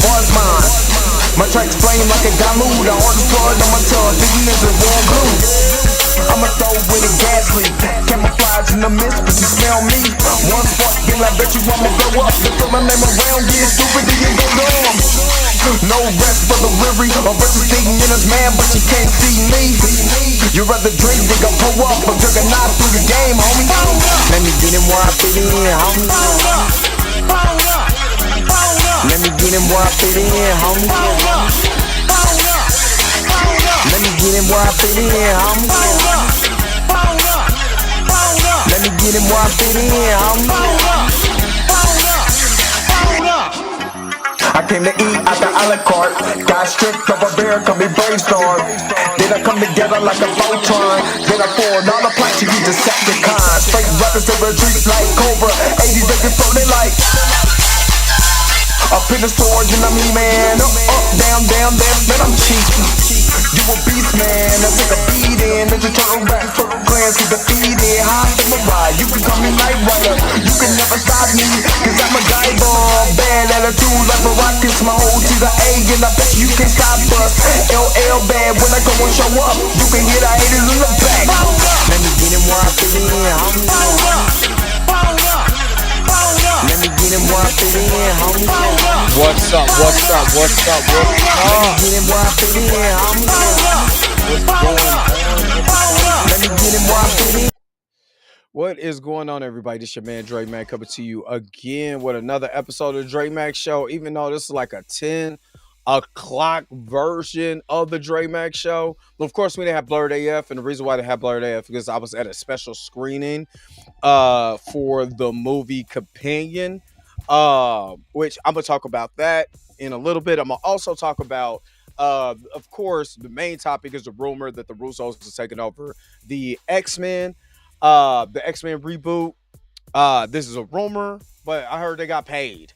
bars mine. My tracks flame like a Damu. The hardest blood on my tongue, thinking this is warm blue. I'ma throw with a gas leak, camouflage in the mist, but you smell me. One spark, then I bet you I'ma blow up. They throw my name around, get stupid, then you go dumb. No rest for the weary, a versus sitting in his man, but you can't see me. You rather drink, they gon' pull up, but juggernaut through the game, homie. Let me get him where I fit in, homie. Let me get him where I fit in, homie. Let me get him where I fit in, homie. Let me get him where I fit in, homie. I came to eat at the a la carte. Got stripped of a bear, call me brainstorm. Then I come together like a Voltron. Then I poured all the plaques, you Decepticons. Straight rappers to the streets like Cobra. 80s baby floating like up in the storage and I'm E-man. Up, down, down, man, I'm cheap. You a beast, man, I take a beating. Ninja Turtle rap, Turtle clans get defeated. High samurai, you can call me Night Rider. You can never stop me, cause I'm a guy bomb. Bad attitude like Moroccan, my whole to the A, and I bet you can stop us. LL bad, when I go and show up, you can hear the haters in the back. Let me get him where I fit in, homie. Let me get him where I fit in, homie. What's up? What's up? What's up? What's up? Let me get him where I fit in, homie. Let me get him where I fit in. What is going on, everybody? This your man Dre Mac coming to you again with another episode of the Dre Mac Show. Even though this is like a 10 o'clock version of the Dre Mac Show. But of course, we didn't have Blurred AF, and the reason why they have Blurred AF because I was at a special screening for the movie Companion, which I'm gonna talk about that in a little bit. I'm gonna also talk about of course, the main topic is the rumor that the Russos is taking over the X-Men, the X-Men reboot. This is a rumor, but I heard they got paid.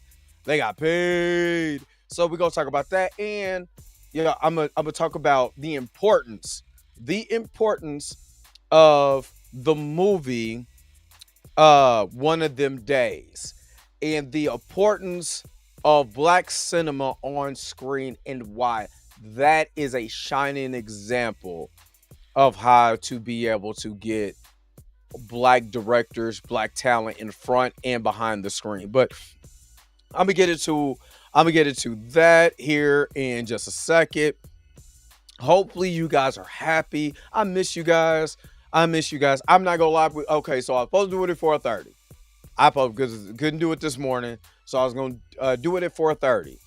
So we're gonna talk about that, and I'm gonna talk about the importance of the movie One of Them Days, and the importance of black cinema on screen, and why that is a shining example of how to be able to get black directors, black talent in front and behind the screen. But I'm gonna get into that here in just a second. Hopefully you guys are happy. I miss you guys. I'm not gonna lie. Okay, so I was supposed to do it at 4:30. Because couldn't do it this morning, so I was gonna do it at 4:30.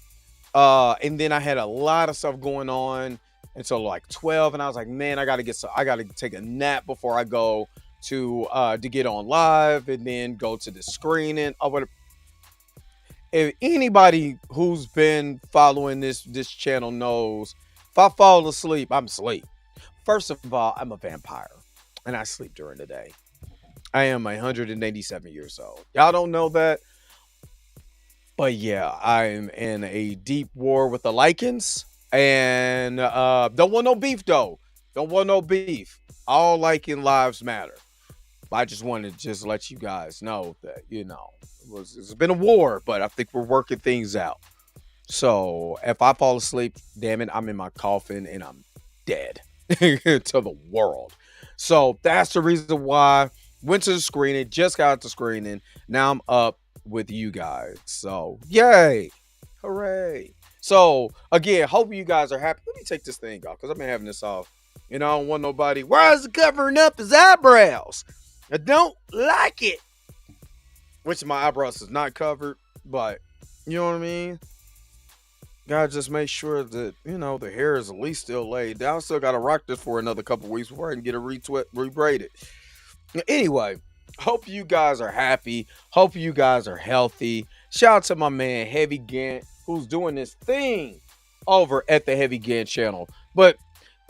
And then I had a lot of stuff going on until like 12, and I was like, man, I gotta take a nap before I go to get on live and then go to the screening. If anybody who's been following this channel knows, if I fall asleep, I'm asleep. First of all, I'm a vampire and I sleep during the day. I am 187 years old. Y'all don't know that. But yeah, I'm in a deep war with the Lycans. And don't want no beef, though. Don't want no beef. All Lycan lives matter. I just wanted to let you guys know that, it's been a war, but I think we're working things out. So if I fall asleep, damn it, I'm in my coffin and I'm dead to the world. So that's the reason why. Went to the screening, just got to screening. Now I'm up with you guys. So yay. Hooray. So again, hope you guys are happy. Let me take this thing off because I've been having this off. I don't want nobody. Why is it covering up his eyebrows? I don't like it. Which my eyebrows is not covered, but you know what I mean? Gotta just make sure that, the hair is at least still laid down. Still gotta rock this for another couple weeks before I can get it rebraided. Anyway, hope you guys are happy. Hope you guys are healthy. Shout out to my man Heavy Gant, who's doing this thing over at the Heavy Gant channel. But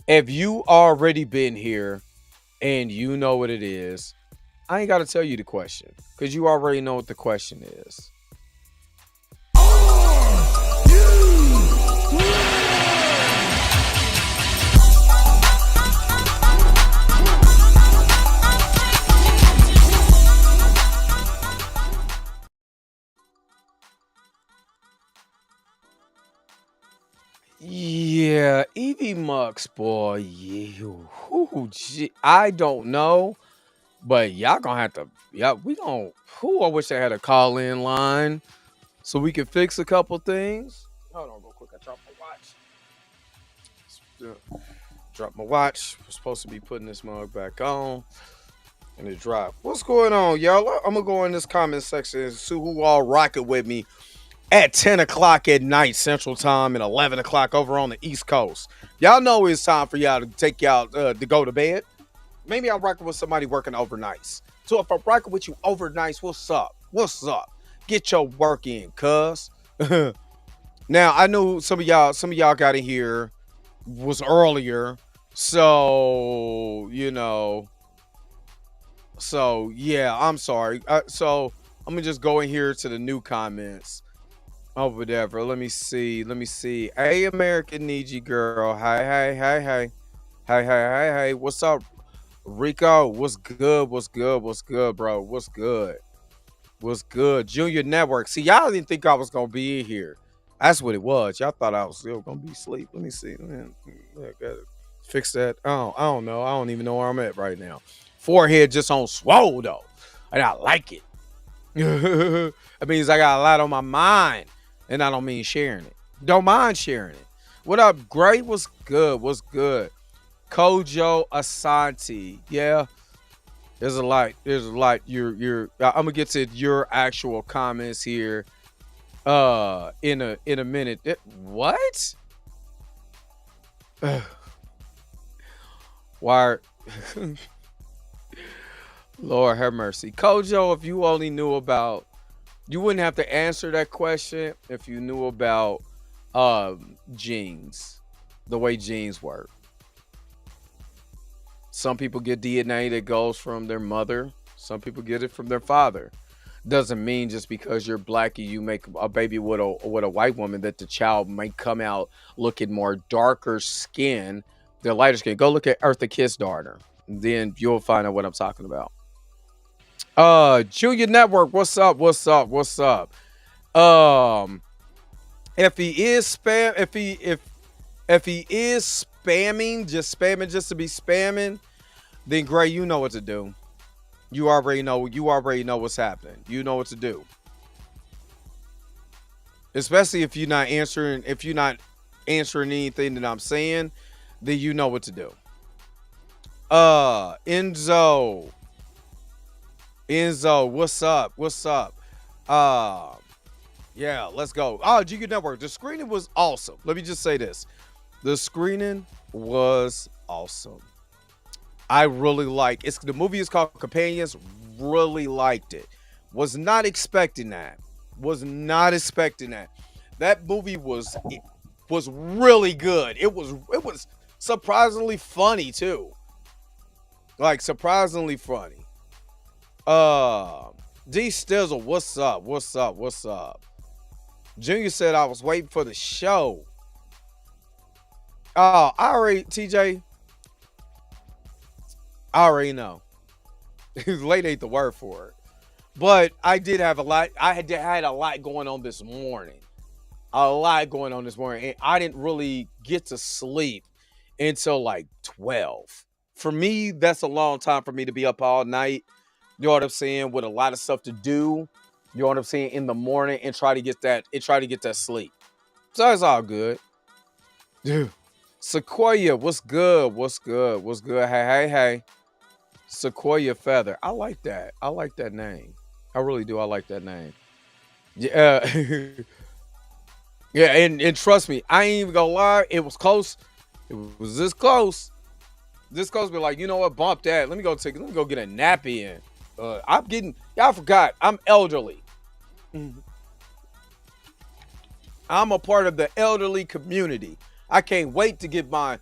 if you already been here and you know what it is, I ain't got to tell you the question because you already know what the question is. Yeah, Evie Mux, boy. Yeah, gee, I don't know, but y'all gonna have to. Yeah, we don't. Who I wish I had a call in line so we could fix a couple things. Hold on, real quick. I dropped my watch. Drop my watch. We're supposed to be putting this mug back on. And it dropped. What's going on, y'all? I'm gonna go in this comment section and see who all rocking with me at 10 o'clock at night Central Time and 11 o'clock over on the East Coast. Y'all know it's time for y'all to take y'all to go to bed. Maybe I'm rocking with somebody working overnights. So if I'm rocking with you overnights, what's up? What's up? Get your work in, cuz. Now I know some of y'all got in here was earlier. So, so yeah, I'm sorry. So I'm gonna just go in here to the new comments. Oh, whatever. Let me see. Let me see. Hey, American need you, girl. Hi, hi, hi, hi. Hi, hi, hi, hi. What's up, Rico? What's good? What's good? What's good, bro? What's good? What's good? Junior Network. See, y'all didn't think I was gonna be in here. That's what it was. Y'all thought I was still gonna be asleep. Let me see. I gotta fix that. I don't know. I don't even know where I'm at right now. Forehead just on swole though, and I like it. That means I got a lot on my mind, and I don't mean sharing it. Don't mind sharing it. What up, Gray? What's good? What's good? Kojo Asante. Yeah, there's a lot. There's a lot. I'm gonna get to your actual comments here. In a minute. What? Why? Lord have mercy. Kojo, if you only knew about, you wouldn't have to answer that question if you knew about genes, the way genes work. Some people get DNA that goes from their mother. Some people get it from their father. Doesn't mean just because you're black and you make a baby with a white woman that the child might come out looking more darker skin, the lighter skin. Go look at Eartha Kitt's daughter. Then you'll find out what I'm talking about. Junior Network, what's up? What's up? What's up? If he is spam, if he is spamming just to be spamming, then Gray, you know what to do. You already know what's happening. You know what to do. Especially if you're not answering anything that I'm saying, then you know what to do. Enzo, what's up? What's up? Yeah, let's go. Oh, GQ Network. The screening was awesome. Let me just say this. The screening was awesome. I really like it. The movie is called Companions. Really liked it. Was not expecting that. Was not expecting that. That movie was really good. It was surprisingly funny too. Like surprisingly funny. D Stizzle, what's up? What's up? What's up? Junior said I was waiting for the show. Oh, TJ. I already know. Late ain't the word for it. But I did have a lot. I had a lot going on this morning. A lot going on this morning. And I didn't really get to sleep until like 12. For me, that's a long time for me to be up all night. You know what I'm saying? With a lot of stuff to do. You know what I'm saying? In the morning and try to get that sleep. So it's all good. Sequoia, what's good? What's good? What's good? Hey. Sequoia Feather. I like that. I like that name. I really do. I like that name. Yeah. Yeah, and trust me, I ain't even gonna lie. It was close. It was this close. This close, but like, you know what? Bump that. Let me go get a nappy in. Y'all forgot, I'm elderly. I'm a part of the elderly community. I can't wait to get my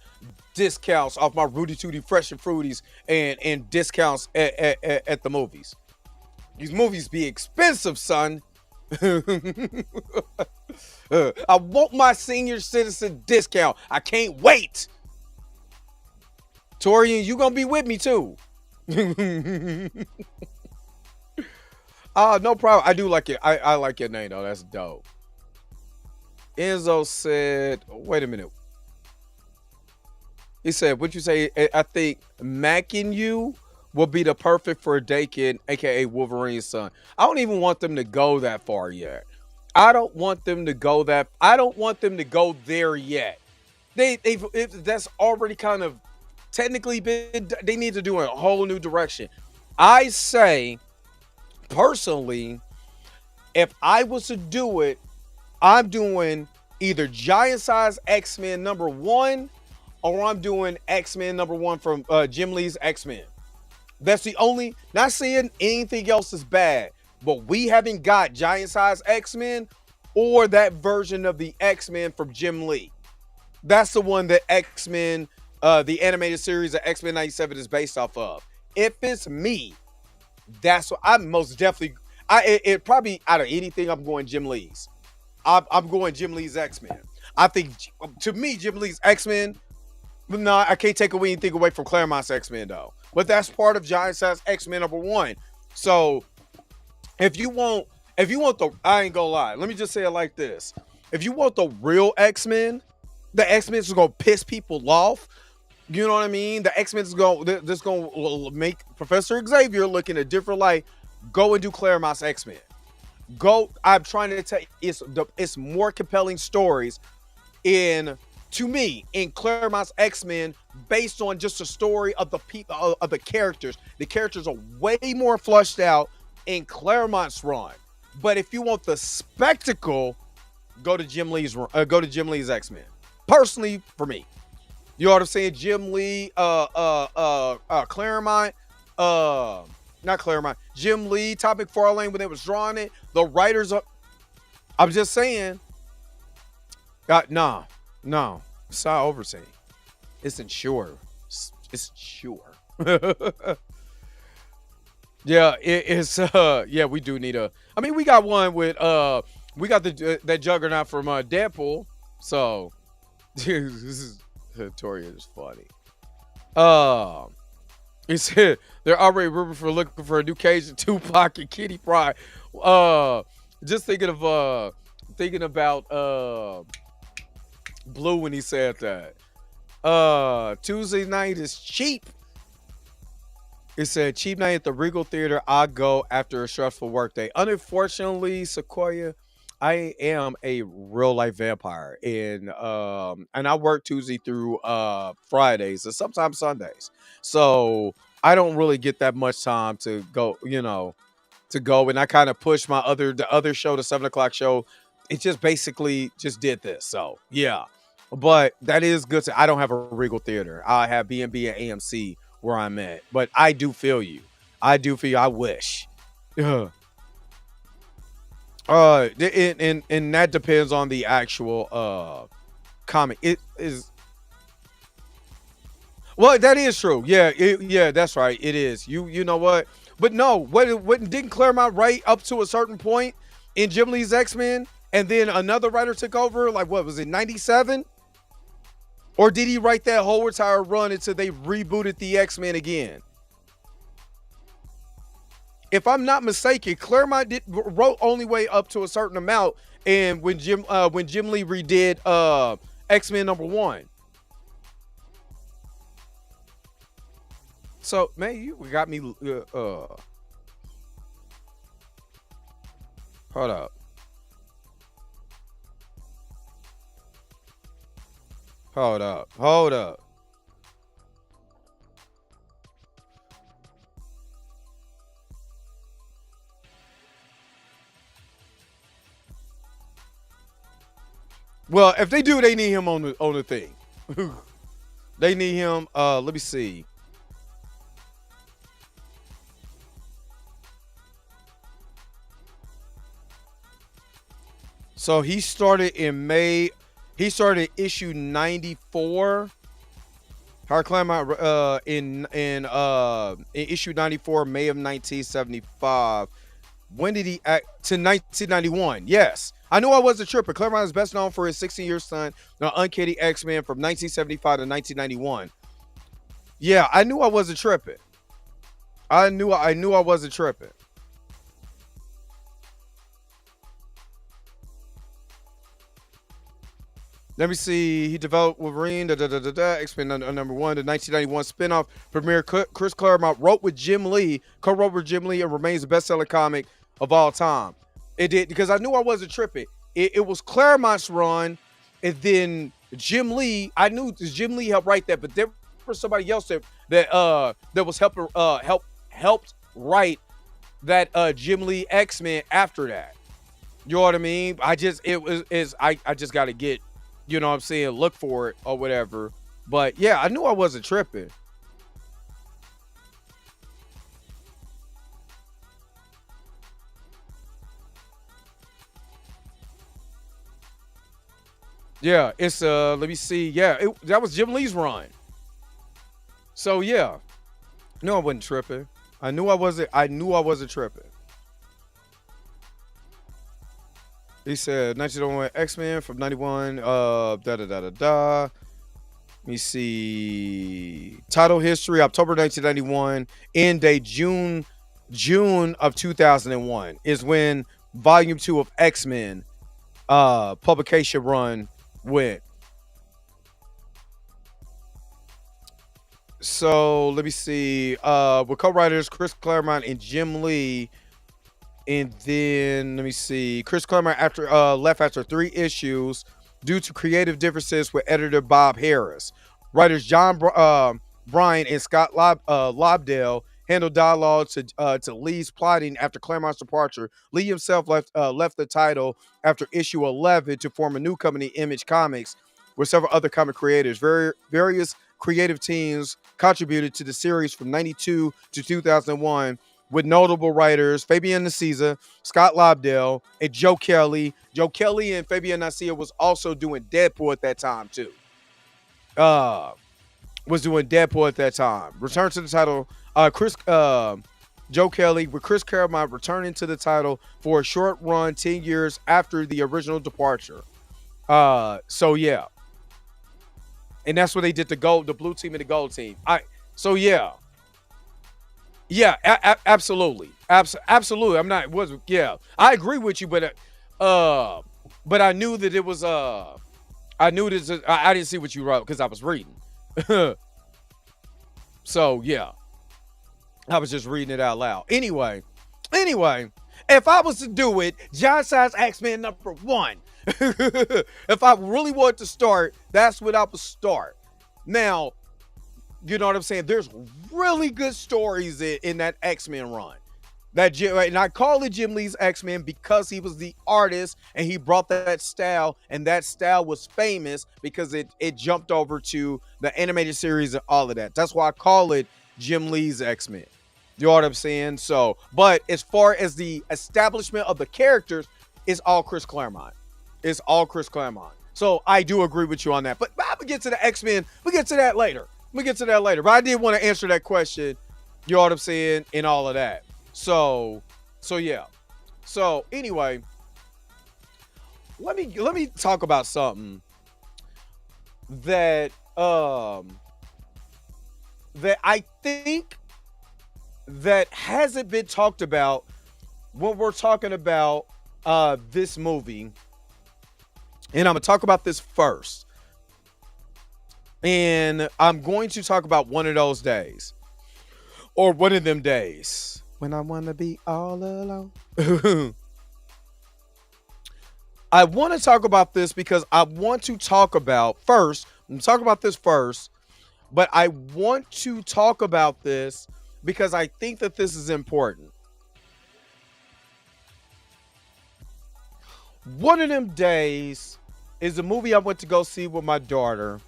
discounts off my Rudy Tooty Fresh and Fruities and discounts at the movies. These movies be expensive, son. I want my senior citizen discount. I can't wait. Torian, you gonna be with me too. No problem. I do like it. I like your name though. That's dope. Enzo said, wait a minute. He said, "What you say? I think Mac and you will be the perfect for Dakin, aka Wolverine's son." I don't even want them to go that far yet. I don't want them to go that. I don't want them to go there yet. That's already kind of technically been. They need to do a whole new direction. I say personally, if I was to do it, I'm doing either Giant Size X-Men #1 or I'm doing X-Men #1 from Jim Lee's X-Men. That's the only, not saying anything else is bad, but we haven't got Giant Size X-Men or that version of the X-Men from Jim Lee. That's the one that X-Men, the animated series of X-Men 97 is based off of. If it's me, that's what I'm most definitely, it probably out of anything, I'm going Jim Lee's. I'm going Jim Lee's X-Men. I think, to me, Jim Lee's X-Men, no, I can't take away anything away from Claremont's X-Men though. But that's part of Giant Size X-Men #1. So if you want the, I ain't gonna lie. Let me just say it like this. If you want the real X-Men, the X-Men is gonna piss people off. You know what I mean? The X-Men is gonna make Professor Xavier look in a different light. Go and do Claremont's X-Men. Go. I'm trying to tell you, it's more compelling stories to me in Claremont's X-Men based on just the story of the people of the characters. The characters are way more flushed out in Claremont's run. But if you want the spectacle, go to Jim Lee's X-Men. Personally, for me, you know what I'm saying? Jim Lee, Claremont, not Claremont, Jim Lee, Topic 4 Lane when they was drawing it. The writers are. I'm just saying. No, it's not overseeing. It's ensure. It's ensure. Yeah, it's yeah, we do need a. I mean, we got one with we got that Juggernaut from Deadpool. So this is Toria is funny. He said they're already rumored for looking for a new Cage and Tupac and Kitty Pryde. Just thinking about Blue when he said that. Tuesday night is cheap. It said cheap night at the Regal Theater. I go after a stressful workday. Unfortunately, Sequoia, I am a real life vampire, and I work Tuesday through Fridays and sometimes Sundays. So I don't really get that much time to go. And I kind of push the other show, the 7 o'clock show. It just basically just did this. So yeah, but that is good. I don't have a Regal Theater. I have B&B and AMC where I'm at. But I do feel you. I wish. And that depends on the actual comic. It is. Well, that is true. Yeah, yeah, that's right. It is. You know what? But no, didn't Claremont write up to a certain point in Jim Lee's X-Men, and then another writer took over? Like, what was it, 97? Or did he write that whole entire run until they rebooted the X-Men again? If I'm not mistaken, Claremont wrote only way up to a certain amount, and when Jim Lee redid X-Men #1. So, man, you got me. Hold up. Hold up. Well, if they do, they need him on the thing. They need him. Let me see. So he started in May. He started issue 94. Howard Claremont in issue 94, May of 1975. When did he act? To 1991. Yes. I knew I was a tripper. Claremont is best known for his 16-year stint on Uncanny X-Men from 1975 to 1991. Yeah, I knew I wasn't tripping. I knew I wasn't tripping. Let me see. He developed Wolverine, X-Men number one, the 1991 spinoff premiere. Chris Claremont wrote with Jim Lee, co-wrote with Jim Lee, and remains the best-selling comic of all time. It did because I knew I wasn't tripping. It was Claremont's run, and then Jim Lee. I knew Jim Lee helped write that, but there was somebody else that was helped write that Jim Lee X-Men after that. You know what I mean? I just got to get, you know what I'm saying, look for it or whatever. But yeah, I knew I wasn't tripping. Yeah, it's let me see. Yeah, that was Jim Lee's run. So yeah, no, I wasn't tripping. I knew I wasn't tripping. He said 1901 X-Men from 91. Da da da da da. Let me see. Title history: October 1991. End date: June of 2001 is when Volume 2 of X-Men publication run went. So let me see. With co-writers Chris Claremont and Jim Lee. And then let me see. Chris Claremont left after 3 issues due to creative differences with editor Bob Harris. Writers Bryan and Scott Lobdell handled dialogue to Lee's plotting after Claremont's departure. Lee himself left the title after issue 11 to form a new company, Image Comics, with several other comic creators. Various creative teams contributed to the series from 92 to 2001, with notable writers Fabian Nicieza, Scott Lobdell, and Joe Kelly. Joe Kelly and Fabian Nicieza was also doing Deadpool at that time too. Was doing Deadpool at that time. Return to the title. Joe Kelly with Chris Claremont returning to the title for a short run 10 years after the original departure. So yeah. And that's what they did, the blue team and the gold team. So yeah. Yeah, absolutely. Absolutely. I agree with you, but I knew that it was I knew this. I didn't see what you wrote because I was reading. So yeah, I was just reading it out loud. Anyway, if I was to do it, John Size X-Men number 1. If I really wanted to start, that's what I would start. Now, you know what I'm saying? There's really good stories in that X-Men run. And I call it Jim Lee's X-Men because he was the artist and he brought that style, and that style was famous because it jumped over to the animated series and all of that. That's why I call it Jim Lee's X-Men. You know what I'm saying? So, but as far as the establishment of the characters, it's all Chris Claremont. It's all Chris Claremont. So I do agree with you on that. But we'll get to the X-Men. We'll get to that later. But I did want to answer that question. You know what I'm saying? And all of that. So yeah. So anyway, let me talk about something that that I think that hasn't been talked about when we're talking about this movie. And I'm gonna talk about this first. And I'm going to talk about one of those days. Or one of them days when I want to be all alone. I want to talk about this because I want to talk about first. I'm going to talk about this first. But I want to talk about this because I think that this is important. One of them days is a movie I went to go see with my daughter.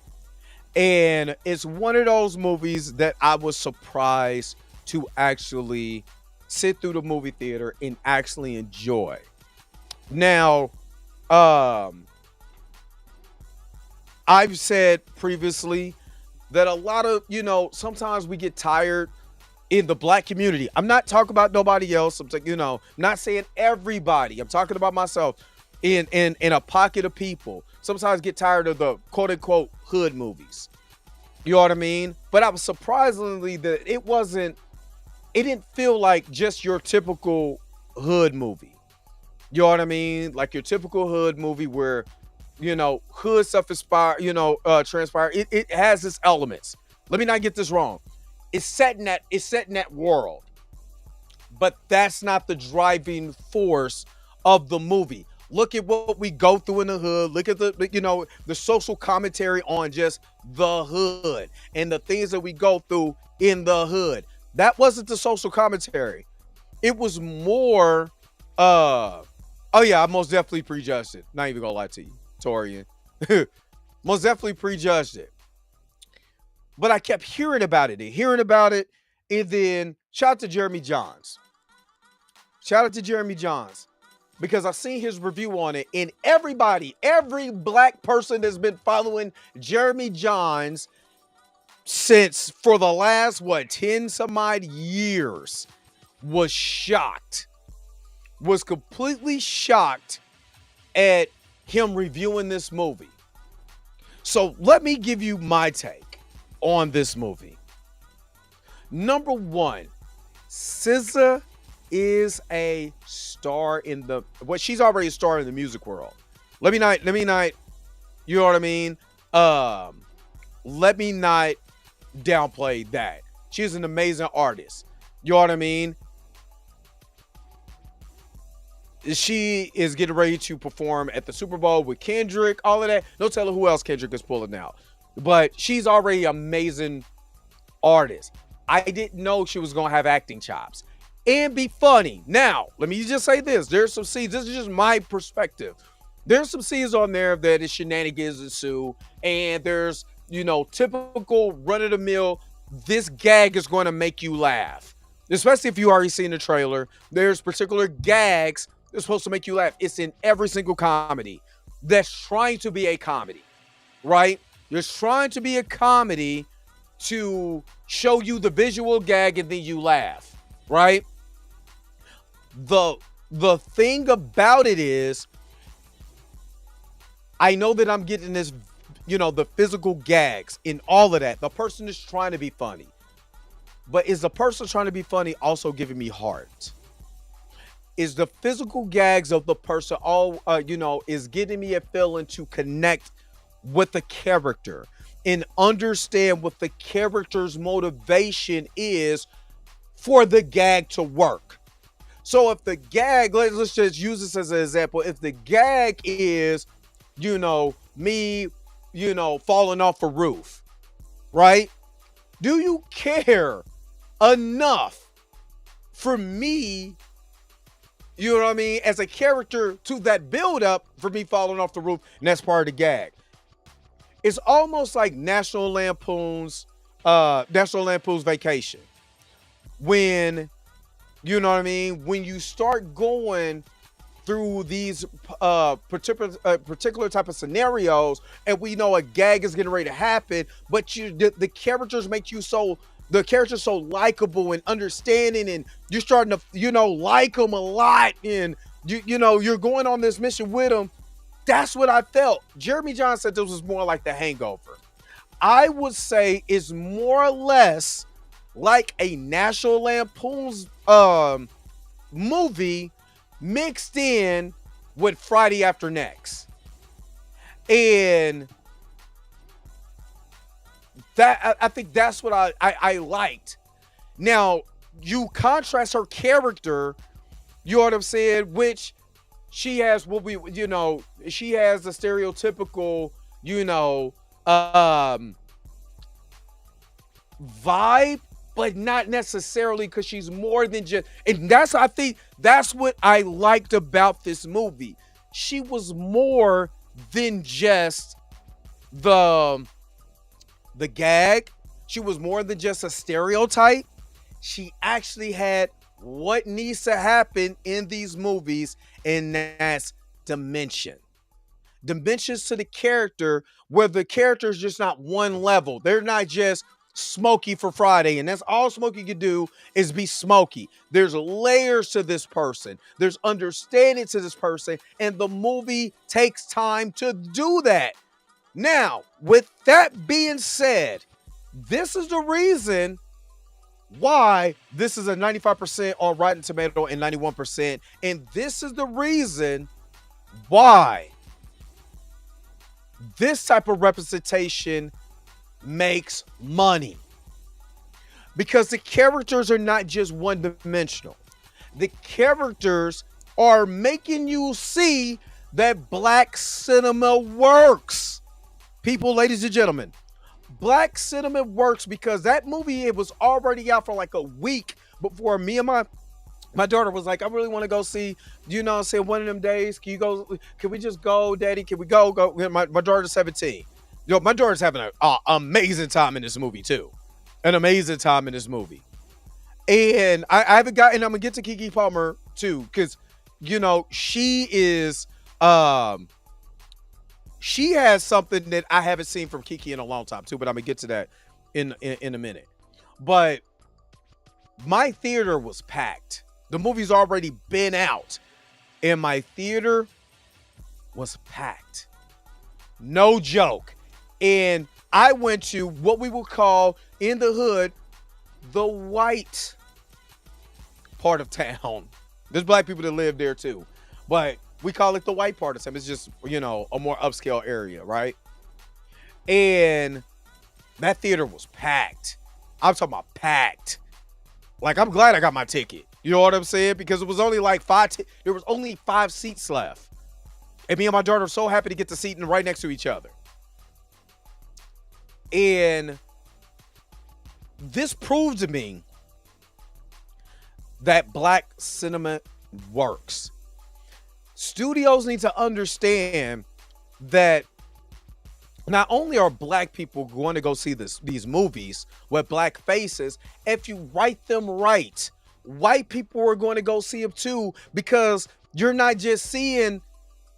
And it's one of those movies that I was surprised to actually sit through the movie theater and actually enjoy. Now, I've said previously that a lot of, sometimes we get tired in the black community. I'm not talking about nobody else. I'm not saying everybody. I'm talking about myself in a pocket of people. Sometimes get tired of the quote unquote hood movies. You know what I mean? But I was surprisingly that it didn't feel like just your typical hood movie. You know what I mean? Like your typical hood movie where hood stuff inspire, transpire. It has its elements. Let me not get this wrong. It's set in that world, but that's not the driving force of the movie. Look at what we go through in the hood. Look at the social commentary on just the hood and the things that we go through in the hood. That wasn't the social commentary. It was more oh yeah, I most definitely prejudged it. Not even gonna lie to you, Torian. Most definitely prejudged it. But I kept hearing about it and hearing about it. And then shout out to Jeremy Johns. Shout out to Jeremy Johns. Because I seen his review on it. And every black person that's been following Jeremy Johns since for the last 10 some odd years was shocked. Was completely shocked at him reviewing this movie. So let me give you my take on this movie. Number one, SZA is a star in the she's already a star in the music world. Let me not, you know what I mean? Let me not downplay that. She's an amazing artist. You know what I mean? She is getting ready to perform at the Super Bowl with Kendrick, all of that. No telling who else Kendrick is pulling out. But she's already an amazing artist. I didn't know she was going to have acting chops and be funny. Now, let me just say this. There's some scenes. This is just my perspective. There's some scenes on there that is shenanigans ensue. And there's, typical run-of-the-mill, this gag is going to make you laugh. Especially if you already seen the trailer. There's particular gags that's supposed to make you laugh. It's in every single comedy that's trying to be a comedy, right? You're trying to be a comedy to show you the visual gag and then you laugh, right? The thing about it is, I know that I'm getting this, the physical gags in all of that. The person is trying to be funny. But is the person trying to be funny also giving me heart? Is the physical gags of the person is getting me a feeling to connect with the character and understand what the character's motivation is for the gag to work. So if the gag, let's just use this as an example. If the gag is, me, falling off a roof, right? Do you care enough for me, you know what I mean, as a character to that build up for me falling off the roof, and that's part of the gag? It's almost like National Lampoon's Vacation. When, you know what I mean, when you start going through these particular type of scenarios, and we know a gag is getting ready to happen, but the characters make you the character's so likable and understanding, and you're starting to, like them a lot, and you're going on this mission with them. That's what I felt. Jeremy John said this was more like The Hangover. I would say it's more or less like a National Lampoon's movie mixed in with Friday After Next. And that, I think that's what I liked. Now, you contrast her character, you know what I'm saying, which she has she has the stereotypical, vibe, but not necessarily, because she's more than just, and I think that's what I liked about this movie. She was more than just the gag. She was more than just a stereotype. She actually had what needs to happen in these movies, and that's dimension. Dimensions to the character, where the character is just not one level. They're not just Smokey for Friday, and that's all Smokey can do is be Smokey. There's layers to this person. There's understanding to this person, and the movie takes time to do that. Now, with that being said, this is the reason why this is a 95% on Rotten Tomato and 91%. And this is the reason why This type of representation makes money because the characters are not just one dimensional. The characters are making you see that black cinema works. People, ladies and gentlemen, black cinema works because that movie, it was already out for like a week before me and my daughter was like, I really want to go see, you know what I'm saying, one of them days. Can we just go, daddy? Can we go? My daughter's 17. Yo, my daughter's having an amazing time in this movie too. An amazing time in this movie. And I haven't gotten, I'm gonna get to Keke Palmer too, because you know, she has something that I haven't seen from Keke in a long time too, but I'm gonna get to that in a minute. But my theater was packed. The movie's already been out, and my theater was packed. No joke. And I went to what we would call in the hood the white part of town. There's black people that live there too, but we call it the white part of town. It's just, you know, a more upscale area, right? And that theater was packed. I'm talking about packed. Like, I'm glad I got my ticket. You know what I'm saying? Because it was only like there was only 5 seats left. And me and my daughter were so happy to get the seat right next to each other. And this proved to me that black cinema works. Studios need to understand that not only are black people going to go see these movies with black faces, if you write them right, white people are going to go see them too, because you're not just seeing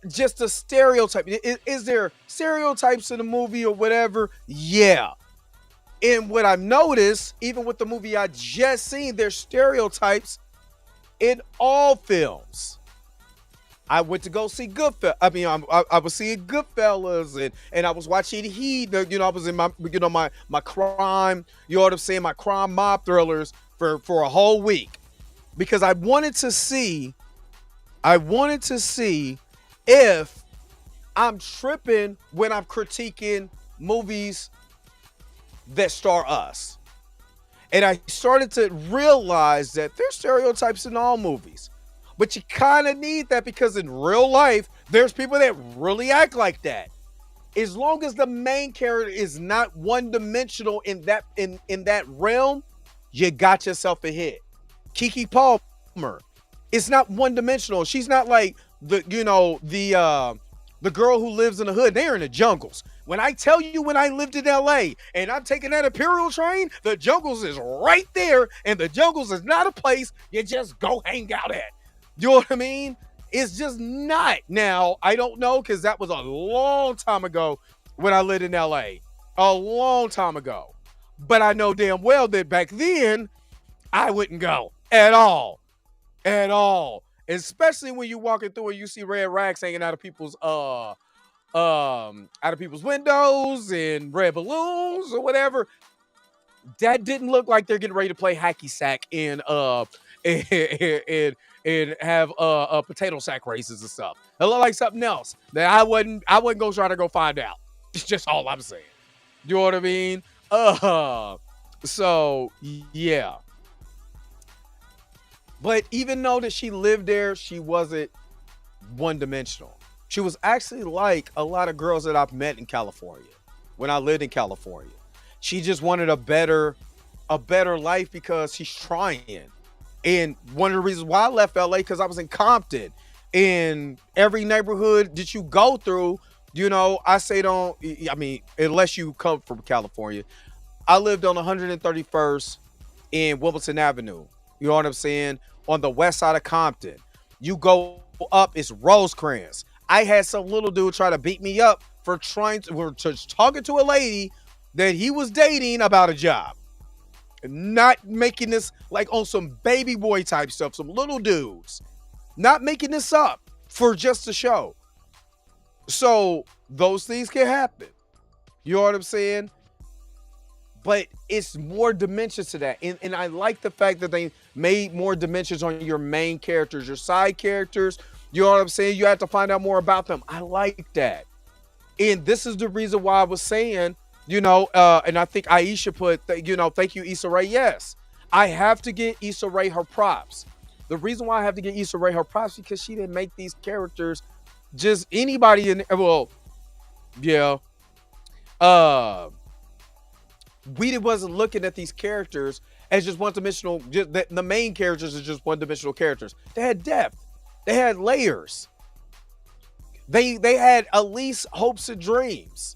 just a stereotype. Is there stereotypes in the movie or whatever? Yeah. And what I've noticed, even with the movie I just seen, there's stereotypes in all films. I went to go see Goodfellas. I mean, I was seeing Goodfellas, and I was watching Heat. You know, I was in my, you know, my crime. You know what I'm saying? My crime mob thrillers for a whole week, because I wanted to see if I'm tripping when I'm critiquing movies that star us. And I started to realize that there's stereotypes in all movies. But you kind of need that, because in real life, there's people that really act like that. As long as the main character is not one-dimensional in that realm, you got yourself a hit. Keke Palmer, it's not one-dimensional. She's not like the girl who lives in the hood. They're in the jungles. When I tell you, when I lived in LA and I'm taking that Imperial train, the jungles is right there, and the jungles is not a place you just go hang out at. You know what I mean? It's just not. Now, I don't know, because that was a long time ago when I lived in LA. A long time ago. But I know damn well that back then, I wouldn't go at all. At all. Especially when you're walking through and you see red rags hanging out of people's windows and red balloons or whatever. That didn't look like they're getting ready to play hacky sack and have potato sack races and stuff. It looked like something else that I wasn't gonna try to go find out. It's just all I'm saying. You know what I mean? So yeah. But even though that she lived there, she wasn't one-dimensional. She was actually like a lot of girls that I've met in California when I lived in California. She just wanted a better life because she's trying. And one of the reasons why I left LA, because I was in Compton. In every neighborhood that you go through, you know, unless you come from California. I lived on 131st in Wilmington Avenue. You know what I'm saying? On the west side of Compton. You go up, it's Rosecrans. I had some little dude try to beat me up for talking to a lady that he was dating about a job. Not making this like on some baby boy type stuff, some little dudes. Not making this up for just a show. So those things can happen. You know what I'm saying? But it's more dimensions to that. And I like the fact that they made more dimensions on your main characters, your side characters. You know what I'm saying? You have to find out more about them. I like that. And this is the reason why I was saying, and I think Aisha put, thank you, Issa Rae. Yes, I have to get Issa Rae her props. The reason why I have to get Issa Rae her props because she didn't make these characters just anybody in. Well, yeah. Uh, we wasn't looking at these characters as just one-dimensional. Just the main characters are just one-dimensional characters. They had depth. They had layers. They had at least hopes and dreams.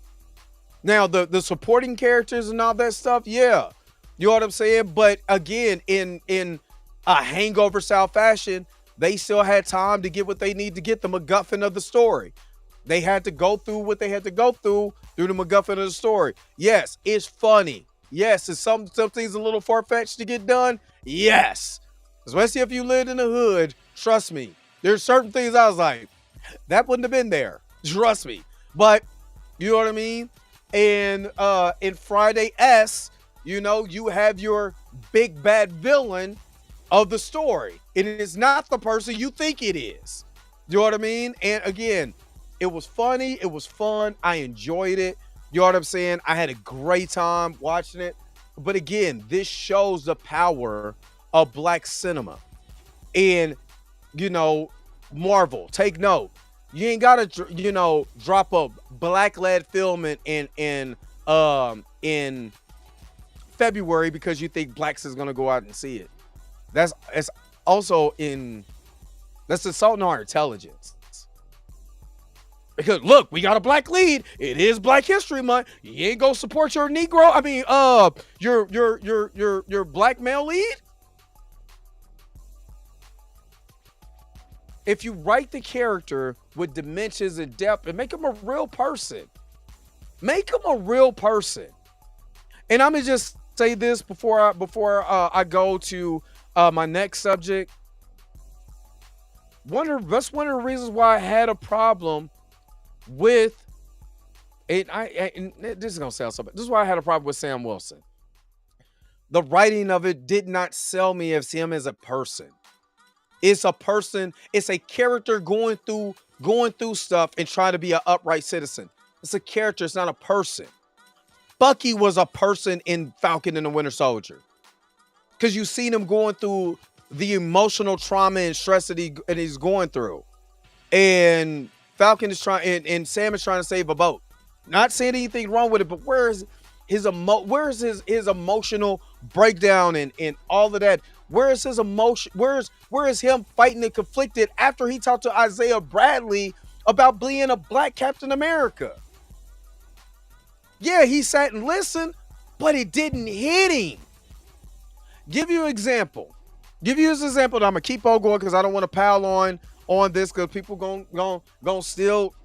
Now the supporting characters and all that stuff, yeah, you know what I'm saying. But again, in a Hangover style fashion, they still had time to get what they need to get, the MacGuffin of the story. They had to go through what they had to go through the MacGuffin of the story. Yes, it's funny. Yes, it's some things a little far-fetched to get done. Yes, especially if you lived in the hood. Trust me, there's certain things I was like, that wouldn't have been there. Trust me. But you know what I mean? And in Friday S, you have your big bad villain of the story. It is not the person you think it is. You know what I mean? And again, it was funny. It was fun. I enjoyed it. You know what I'm saying? I had a great time watching it. But again, this shows the power of black cinema. And, Marvel, take note. You ain't gotta, drop a black-led film in February because you think blacks is gonna go out and see it. That's assaulting our intelligence. Because look, we got a black lead. It is Black History Month. You ain't gonna support your Negro. I mean, your black male lead. If you write the character with dimensions and depth and make him a real person, make him a real person. And I'm gonna just say this before I go to my next subject. That's one of the reasons why I had a problem with it. And this is gonna sound so bad. This is why I had a problem with Sam Wilson. The writing of it did not sell me as him as a person. It's a person, it's a character going through stuff and trying to be an upright citizen. It's a character, it's not a person. Bucky was a person in Falcon and the Winter Soldier. Because you've seen him going through the emotional trauma and stress that he's going through. And Falcon is trying, and Sam is trying to save a boat. Not saying anything wrong with it, but where's his emotional breakdown and all of that? Where is his emotion? Where is him fighting and conflicted after he talked to Isaiah Bradley about being a black Captain America? Yeah, he sat and listened, but it didn't hit him. Give you an example. Give you this example. That I'm gonna keep on going because I don't want to pile on this because people gonna still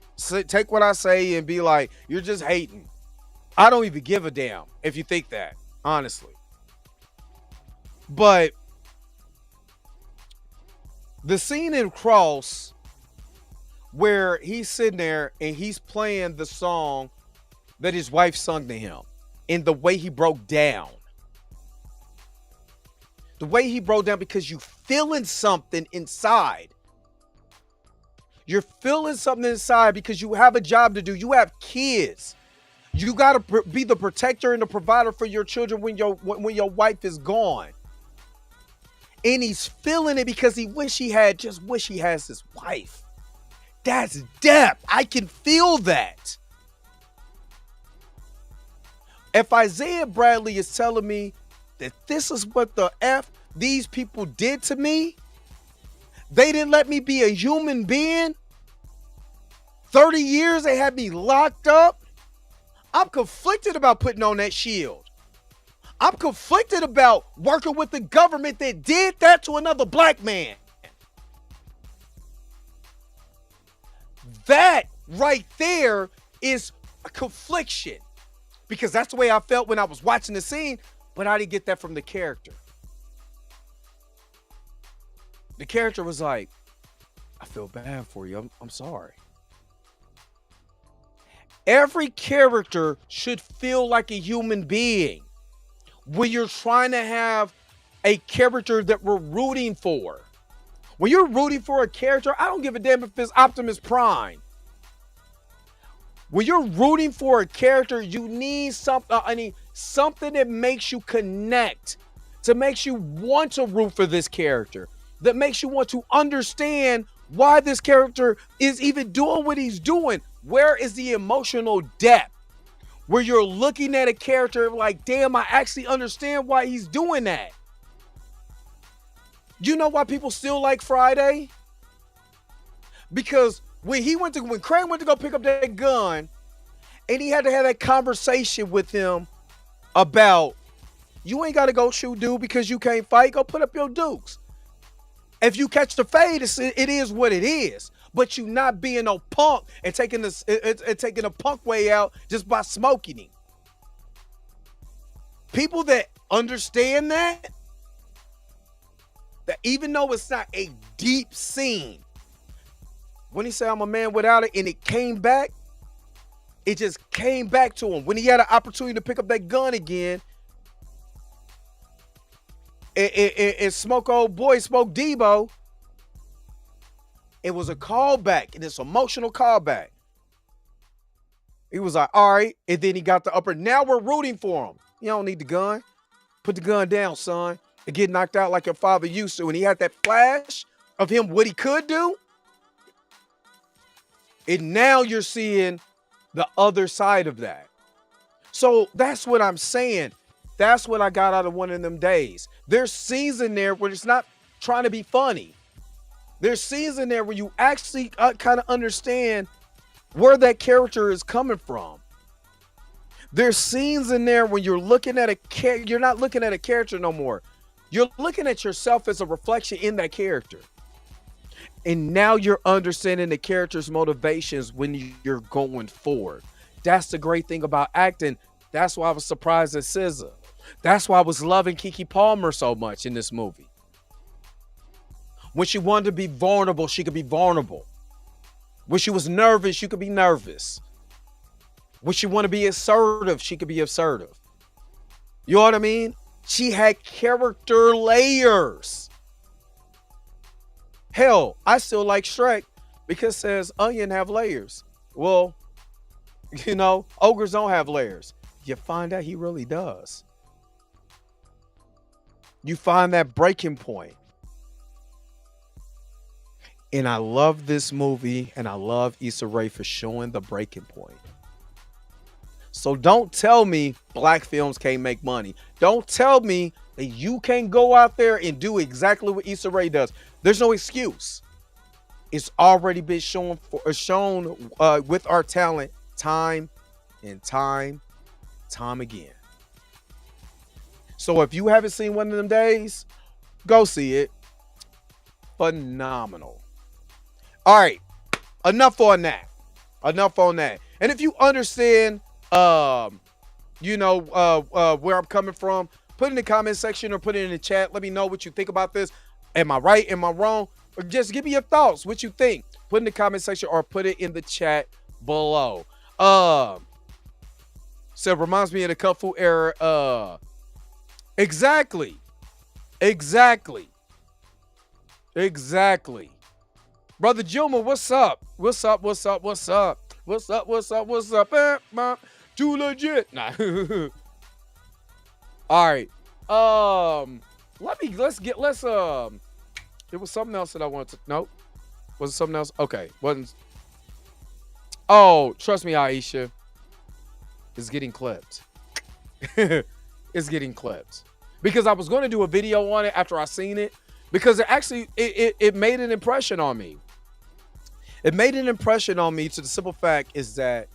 take what I say and be like, you're just hating. I don't even give a damn if you think that, honestly. But the scene in Cross where he's sitting there and he's playing the song that his wife sung to him and the way he broke down. The way he broke down because you feeling something inside. You're feeling something inside because you have a job to do. You have kids. You got to be the protector and the provider for your children when your wife is gone. And he's feeling it because he wish he has his wife. That's depth. I can feel that. If Isaiah Bradley is telling me that this is what the F these people did to me, they didn't let me be a human being. 30 years they had me locked up. I'm conflicted about putting on that shield. I'm conflicted about working with the government that did that to another black man. That right there is a confliction. Because that's the way I felt when I was watching the scene, but I didn't get that from the character. The character was like, I feel bad for you. I'm sorry. Every character should feel like a human being. When you're trying to have a character that we're rooting for. When you're rooting for a character, I don't give a damn if it's Optimus Prime. When you're rooting for a character, you need something that makes you connect, to makes you want to root for this character, that makes you want to understand why this character is even doing what he's doing. Where is the emotional depth? Where you're looking at a character like, damn, I actually understand why he's doing that. You know why people still like Friday? Because when Crane went to go pick up that gun, and he had to have that conversation with him about, you ain't got to go shoot dude because you can't fight. Go put up your dukes. If you catch the fade, it is what it is. But you not being no punk and taking a punk way out just by smoking him. People that understand that even though it's not a deep scene, when he said I'm a man without it, and it came back, it just came back to him. When he had an opportunity to pick up that gun again, and Smoke Debo, it was a callback, and it's emotional callback. He was like, all right, and then he got the upper. Now we're rooting for him. You don't need the gun. Put the gun down, son, and get knocked out like your father used to. And he had that flash of him, what he could do. And now you're seeing the other side of that. So that's what I'm saying. That's what I got out of One of Them Days. There's scenes in there where it's not trying to be funny. There's scenes in there where you actually kind of understand where that character is coming from. There's scenes in there when you're looking at you're not looking at a character no more. You're looking at yourself as a reflection in that character. And now you're understanding the character's motivations when you're going forward. That's the great thing about acting. That's why I was surprised at SZA. That's why I was loving Keke Palmer so much in this movie. When she wanted to be vulnerable, she could be vulnerable. When she was nervous, she could be nervous. When she wanted to be assertive, she could be assertive. You know what I mean? She had character layers. Hell, I still like Shrek because it says onion have layers. Well, you know, ogres don't have layers. You find out he really does. You find that breaking point. And I love this movie, and I love Issa Rae for showing the breaking point. So don't tell me black films can't make money. Don't tell me that you can't go out there and do exactly what Issa Rae does. There's no excuse. It's already been shown with our talent time and time again. So if you haven't seen One of Them Days, go see it. Phenomenal. All right, enough on that. And if you understand, where I'm coming from, put it in the comment section or put it in the chat. Let me know what you think about this. Am I right? Am I wrong? Or just give me your thoughts. What you think? Put in the comment section or put it in the chat below. So it reminds me of the Kung Fu era. Exactly. Brother Juma, what's up? What's up? Too legit. Nah. All right. There was something else that I wanted to. Nope. Was it something else? Okay. Wasn't. Oh, trust me, Aisha. It's getting clipped. It's getting clipped. Because I was going to do a video on it after I seen it. Because it made an impression on me. It made an impression on me to the simple fact is that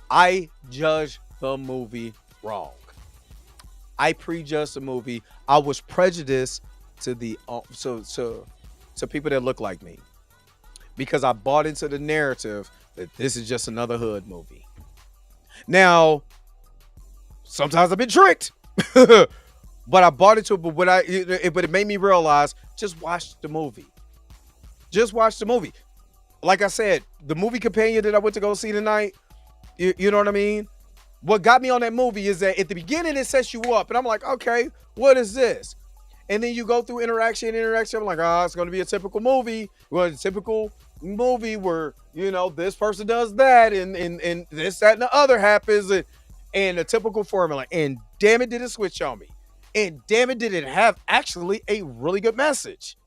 I judged the movie wrong. I prejudged the movie. I was prejudiced to to people that look like me. Because I bought into the narrative that this is just another hood movie. Now, sometimes I've been tricked. But I bought into it, but it made me realize, just watch the movie. Just watch the movie. Like I said, the movie companion that I went to go see tonight, you know what I mean? What got me on that movie is that at the beginning it sets you up, and I'm like, okay, what is this? And then you go through interaction. I'm like, it's going to be a typical movie. Well, a typical movie where, this person does that and this, that, and the other happens, and a typical formula. And damn it, did it switch on me. And damn it, did it have actually a really good message.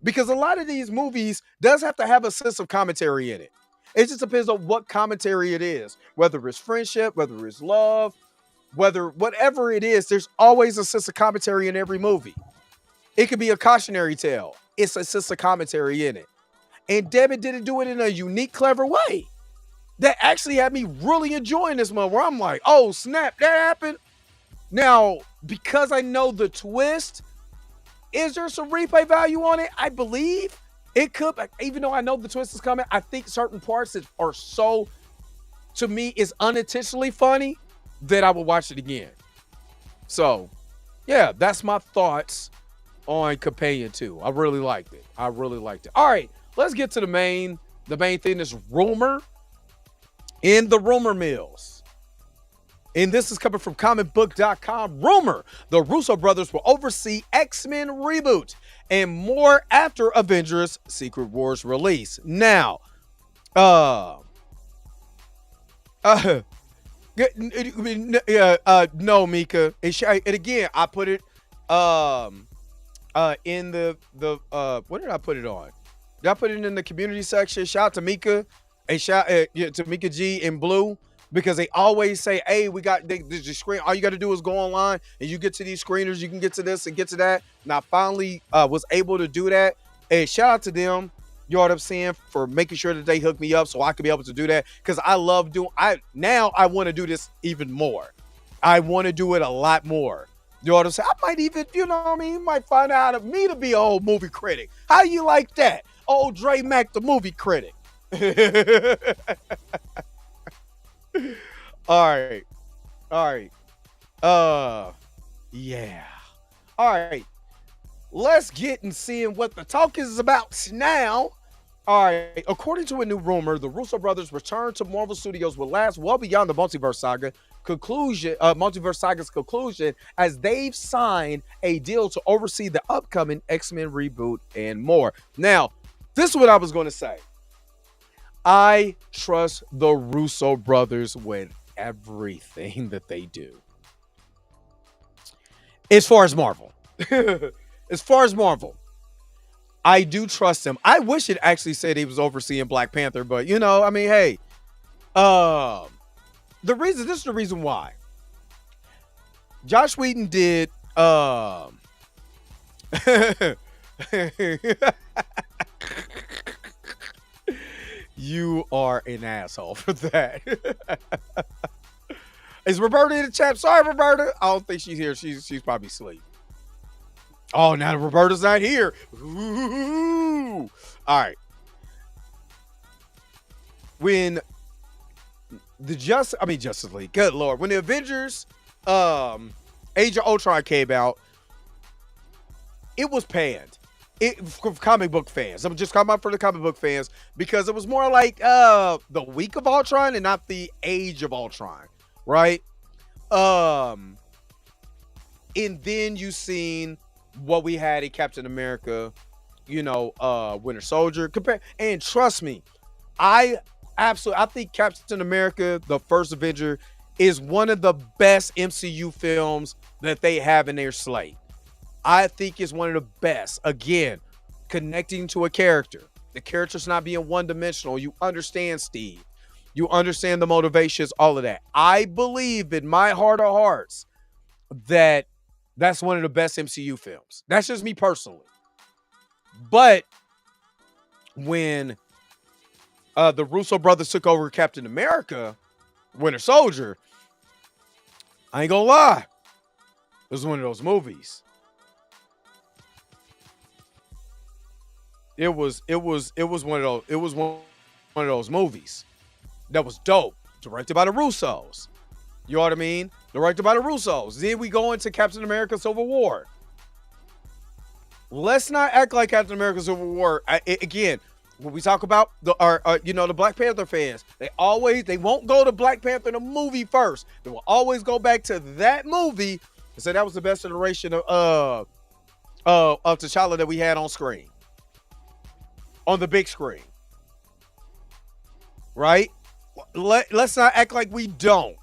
Because a lot of these movies does have to have a sense of commentary in it. It just depends on what commentary it is, whether it's friendship, whether it's love, whatever it is, there's always a sense of commentary in every movie. It could be a cautionary tale. It's a sense of commentary in it. And damn it, did it do it in a unique, clever way that actually had me really enjoying this one, where I'm like, oh, snap, that happened. Now, because I know the twist, is there some replay value on it? I believe it could, even though I know the twist is coming, I think certain parts that are so, to me, is unintentionally funny that I will watch it again. So, yeah, that's my thoughts on Companion 2. I really liked it. All right, let's get to the main thing, this rumor in the rumor mills. And this is coming from comicbook.com. Rumor: the Russo brothers will oversee X-Men reboot and more after Avengers Secret Wars release. Now, no, Mika. And again, I put it in the what did I put it on? Did I put it in the community section? Shout out to Mika and shout to Mika G in Blue. Because they always say, hey, we got the screen. All you got to do is go online and you get to these screeners. You can get to this and get to that. And I finally was able to do that. And shout out to them, you know what I'm saying, for making sure that they hooked me up so I could be able to do that. Because I love doing, now I want to do this even more. I want to do it a lot more. You know what I'm saying? I might even, you know what I mean, you might find out of me to be an old movie critic. How you like that? Old Dre Mack, the movie critic. All right. Yeah. All right. Let's get and seeing what the talk is about now. All right. According to a new rumor, the Russo brothers' return to Marvel Studios will last well beyond the multiverse saga's conclusion, as they've signed a deal to oversee the upcoming X-Men reboot and more. Now, this is what I was going to say. I trust the Russo brothers with everything that they do. As far as Marvel. I do trust them. I wish it actually said he was overseeing Black Panther, but I mean, hey. This is the reason why. Josh Whedon did You are an asshole for that. Is Roberta in the chat? Sorry, Roberta. I don't think she's here. She's probably asleep. Oh, now Roberta's not here. Ooh. All right. When Justice League, good Lord. When the Avengers Age of Ultron came out, it was panned. For comic book fans. I'm just talking about for the comic book fans, because it was more like the week of Ultron and not the Age of Ultron, right? And then you seen what we had in Captain America, Winter Soldier. And trust me, I think Captain America, the first Avenger, is one of the best MCU films that they have in their slate. I think it's one of the best. Again, connecting to a character. The character's not being one-dimensional. You understand Steve. You understand the motivations, all of that. I believe in my heart of hearts that that's one of the best MCU films. That's just me personally. But when the Russo brothers took over Captain America, Winter Soldier, I ain't gonna lie, it was one of those movies. It was one of those movies that was dope, directed by the Russos. You know what I mean? Directed by the Russos. Then we go into Captain America: Civil War. Let's not act like Captain America: Civil War. Again, when we talk about the Black Panther fans, they won't go to Black Panther the movie first. They will always go back to that movie and say that was the best iteration of T'Challa that we had on screen. on the big screen, right? Let's not act like we don't.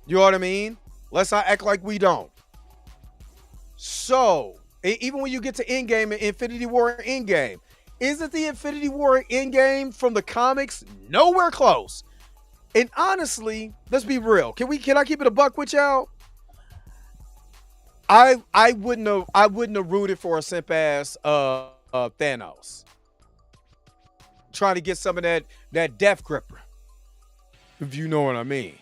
You know what I mean? Let's not act like we don't. So, even when you get to Endgame and Infinity War Endgame, isn't the Infinity War Endgame from the comics nowhere close? And honestly, let's be real. Can I keep it a buck with y'all? I wouldn't have rooted for a simp ass Thanos trying to get some of that death gripper, if you know what I mean.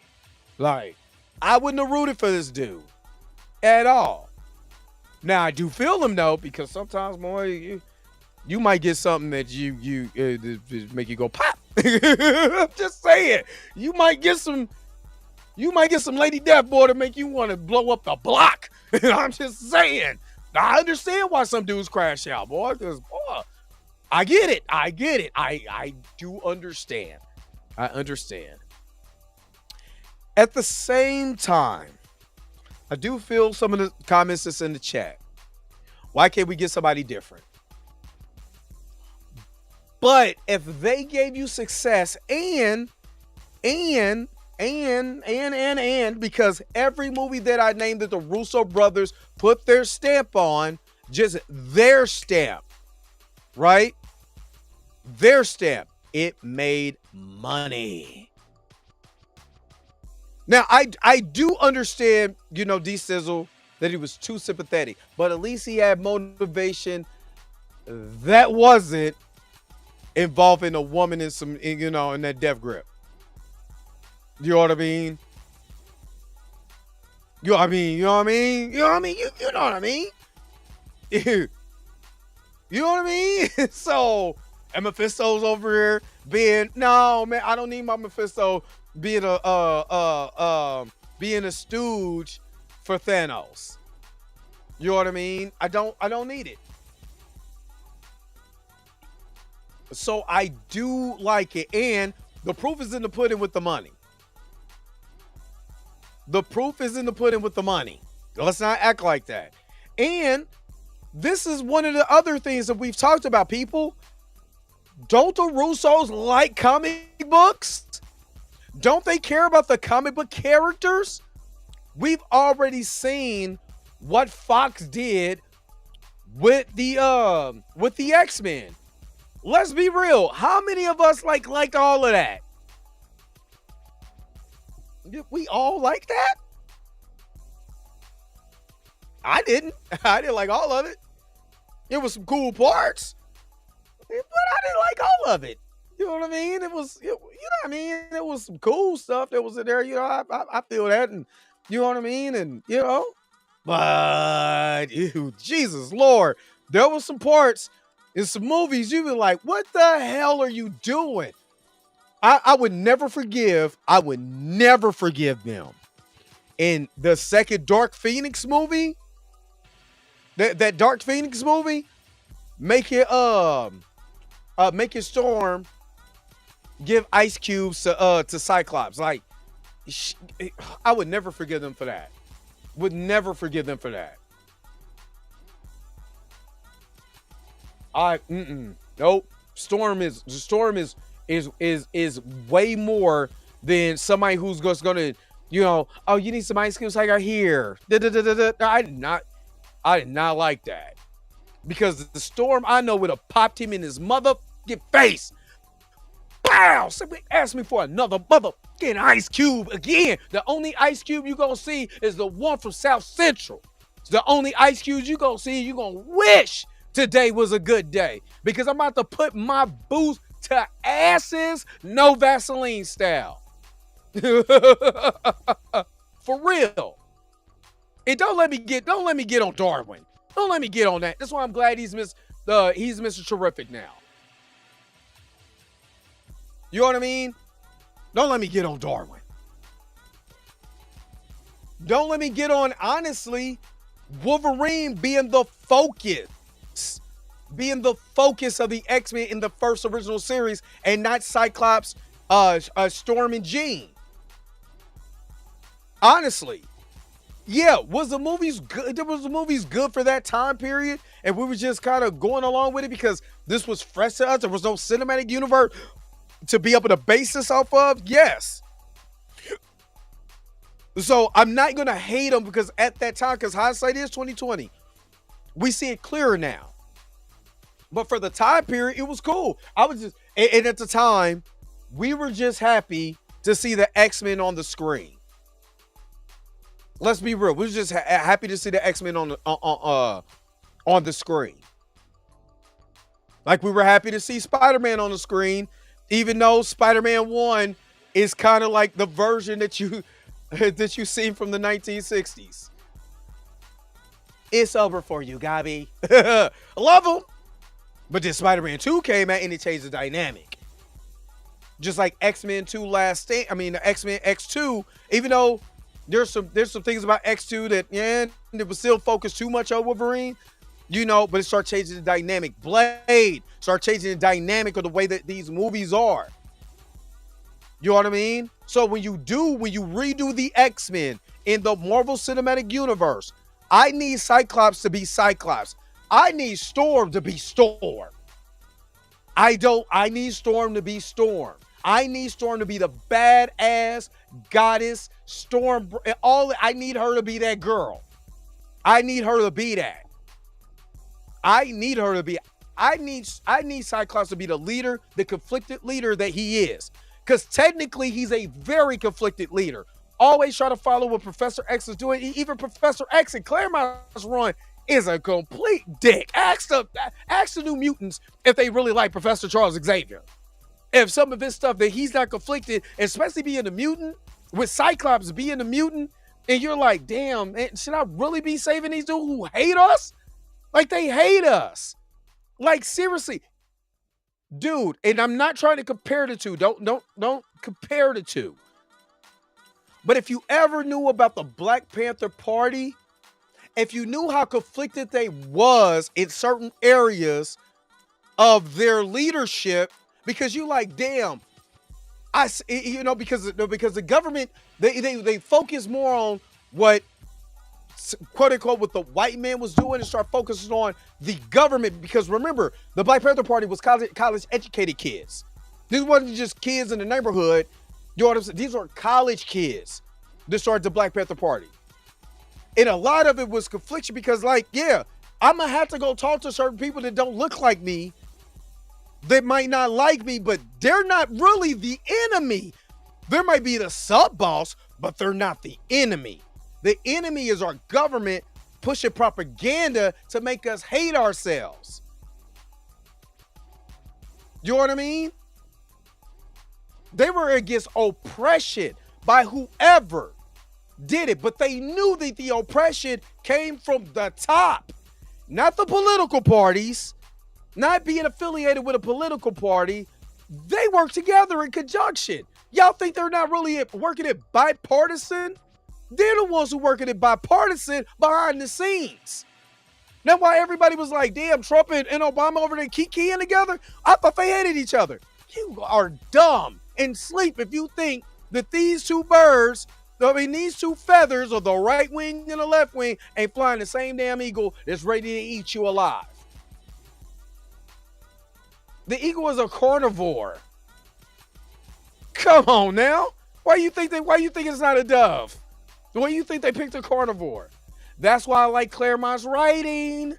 Like, I wouldn't have rooted for this dude at all. Now I do feel him though, because sometimes, boy, you might get something that you make you go pop. I'm just saying, you might get some Lady Death, boy, to make you want to blow up the block. I'm just saying. I understand why some dudes crash out, boy, because, boy, I get it. I do understand. I understand. At the same time, I do feel some of the comments that's in the chat. Why can't we get somebody different? But if they gave you success and because every movie that I named that the Russo brothers put their stamp on, just their stamp, right? Their stamp, it made money. Now, I do understand, D-Sizzle, that he was too sympathetic, but at least he had motivation that wasn't involving a woman in in that death grip. You know what I mean? You know what I mean? You know what I mean? You know what I mean? You know what I mean? You know what I mean? So, and Mephisto's over here being, no, man, I don't need my Mephisto being a stooge for Thanos. You know what I mean? I don't need it. So I do like it, and the proof is in the pudding with the money. The proof is in the pudding with the money. Let's not act like that. And this is one of the other things that we've talked about, people. Don't the Russos like comic books? Don't they care about the comic book characters? We've already seen what Fox did with the X-Men. Let's be real. How many of us liked all of that? We all like that? I didn't. I didn't like all of it. It was some cool parts, but I didn't like all of it. You know what I mean? It was, you know what I mean? It was some cool stuff that was in there. I feel that, and you know what I mean? And, but Jesus Lord, there was some parts in some movies you be like, what the hell are you doing? I would never forgive them. In the second Dark Phoenix movie, that Dark Phoenix movie, make it Storm give ice cubes to Cyclops. Like, I would never forgive them for that. Would never forgive them for that. Nope. Storm is way more than somebody who's just gonna, oh, you need some ice cubes, I got here. I did not like that. Because the Storm I know would have popped him in his motherfucking face. Bow! Somebody asked me for another motherfucking ice cube again. The only ice cube you gonna see is the one from South Central. It's the only ice cubes you gonna see. You gonna wish today was a good day. Because I'm about to put my boots to asses, no Vaseline style. For real. And don't let me get on Darwin. Don't let me get on that. That's why I'm glad he's Mr. Terrific now. You know what I mean? Don't let me get on Darwin. Don't let me get on, honestly, Wolverine being the focus. Being the focus of the X-Men in the first original series and not Cyclops, Storm, and Jean. Honestly. Yeah, was the movies good? Was the movies good for that time period? And we were just kind of going along with it because this was fresh to us. There was no cinematic universe to be able to base this off of. Yes. So I'm not gonna hate them because at that time, because hindsight is 2020, we see it clearer now. But for the time period, it was cool. I was just, and at the time, we were just happy to see the X-Men on the screen. Let's be real. We were just happy to see the X-Men on the screen. Like we were happy to see Spider-Man on the screen, even though Spider-Man 1 is kind of like the version that you that you seen from the 1960s. It's over for you, Gabby. I love him. But then Spider-Man 2 came out and it changed the dynamic. Just like X-Men 2 X-Men X2, even though there's some things about X2 that it was still focused too much on Wolverine, but it started changing the dynamic. Blade started changing the dynamic of the way that these movies are. You know what I mean? So when you redo the X-Men in the Marvel Cinematic Universe, I need Cyclops to be Cyclops. I need Storm to be Storm. I need Storm to be Storm. I need Storm to be the badass goddess Storm. I need her to be that girl. I need her to be that. I need Cyclops to be the leader, the conflicted leader that he is. Because technically he's a very conflicted leader. Always try to follow what Professor X is doing. Even Professor X in Claremont's run is a complete dick. Ask the New Mutants if they really like Professor Charles Xavier. If some of his stuff that he's not conflicted, especially being a mutant, with Cyclops being a mutant, and you're like, damn, man, should I really be saving these dudes who hate us? Like, they hate us. Like, seriously. Dude, and I'm not trying to compare the two. Don't compare the two. But if you ever knew about the Black Panther Party, if you knew how conflicted they was in certain areas of their leadership, because you like, damn, because the government, they focus more on what, quote unquote, what the white man was doing and start focusing on the government. Because remember, the Black Panther Party was college educated kids. These wasn't just kids in the neighborhood. You know what I'm saying? These are college kids that started the Black Panther Party. And a lot of it was confliction because, like, yeah, I'm going to have to go talk to certain people that don't look like me, that might not like me, but they're not really the enemy. There might be the sub-boss, but they're not the enemy. The enemy is our government pushing propaganda to make us hate ourselves. You know what I mean? They were against oppression by whoever did it, but they knew that the oppression came from the top, not the political parties, not being affiliated with a political party. They work together in conjunction. Y'all think they're not really working it bipartisan? They're the ones who working it bipartisan behind the scenes. That's why everybody was like, damn, Trump and Obama over there kikiing together. I thought they hated each other. You are dumb and sleep if you think that these two feathers of the right wing and the left wing ain't flying the same damn eagle that's ready to eat you alive. The eagle is a carnivore. Come on now. Why you think it's not a dove? Why do you think they picked a carnivore? That's why I like Claremont's writing.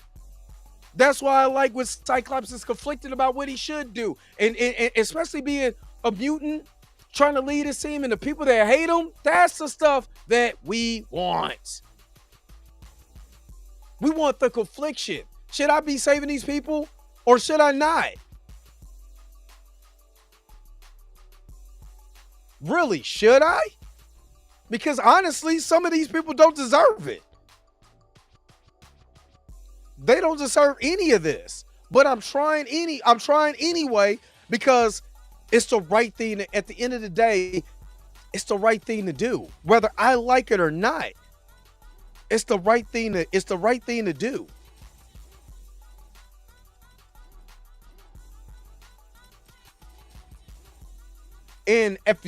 That's why I like when Cyclops is conflicted about what he should do. And especially being a mutant, trying to lead his team, and the people that hate him, that's the stuff that we want. We want the confliction. Should I be saving these people or should I not? Really, should I? Because honestly, some of these people don't deserve it. They don't deserve any of this. But I'm trying anyway because it's the right thing. At the end of the day, it's the right thing to do. Whether I like it or not. It's the right thing to do. And if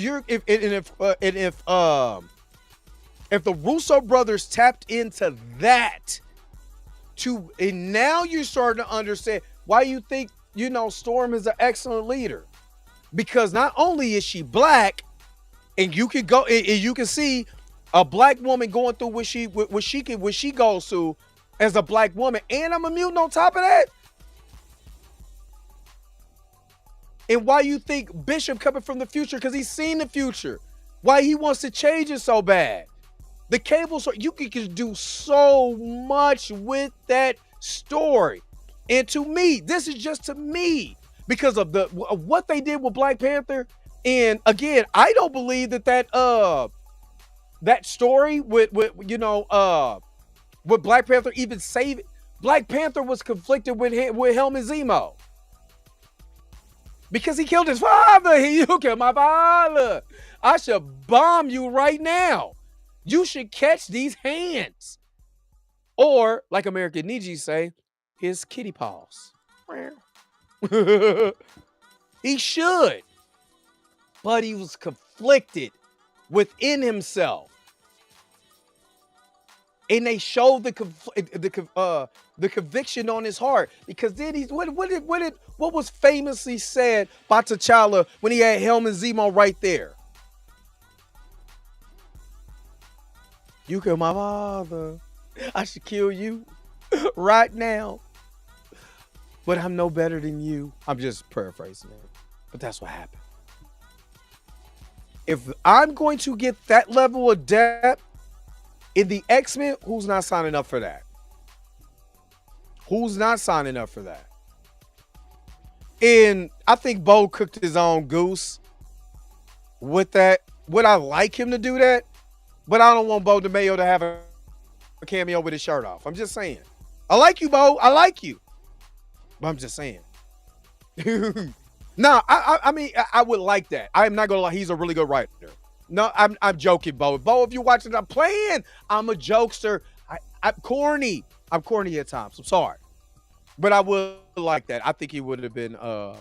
If the Russo brothers tapped into that, and now you're starting to understand why you think, Storm is an excellent leader. Because not only is she black, and you can go and you can see a black woman going through what she goes through as a black woman, and I'm a mutant on top of that. And why you think Bishop coming from the future, because he's seen the future, why he wants to change it so bad. The cable story, you can do so much with that story. And to me, this is just to me, because of what they did with Black Panther. And again, I don't believe that story with Black Panther even saved it. Black Panther was conflicted with Helmut Zemo. Because he killed his father. You killed my father. I should bomb you right now. You should catch these hands. Or, like American Niji say, his kitty paws. He should. But he was conflicted within himself. And they showed the conviction on his heart, because then what was famously said by T'Challa when he had Helmut Zemo right there? You killed my father. I should kill you right now. But I'm no better than you. I'm just paraphrasing it, but that's what happened. If I'm going to get that level of depth in the X-Men, who's not signing up for that? Who's not signing up for that? And I think Bo cooked his own goose with that. Would I like him to do that? But I don't want Bo DeMayo to have a cameo with his shirt off. I'm just saying. I like you, Bo. I like you. But I'm just saying. No, I mean, I would like that. I'm not gonna lie. He's a really good writer. No, I'm joking, Bo. Bo, if you're watching, I'm playing. I'm a jokester. I'm corny. I'm corny at times. I'm sorry, but I would like that. I think he would have been cool.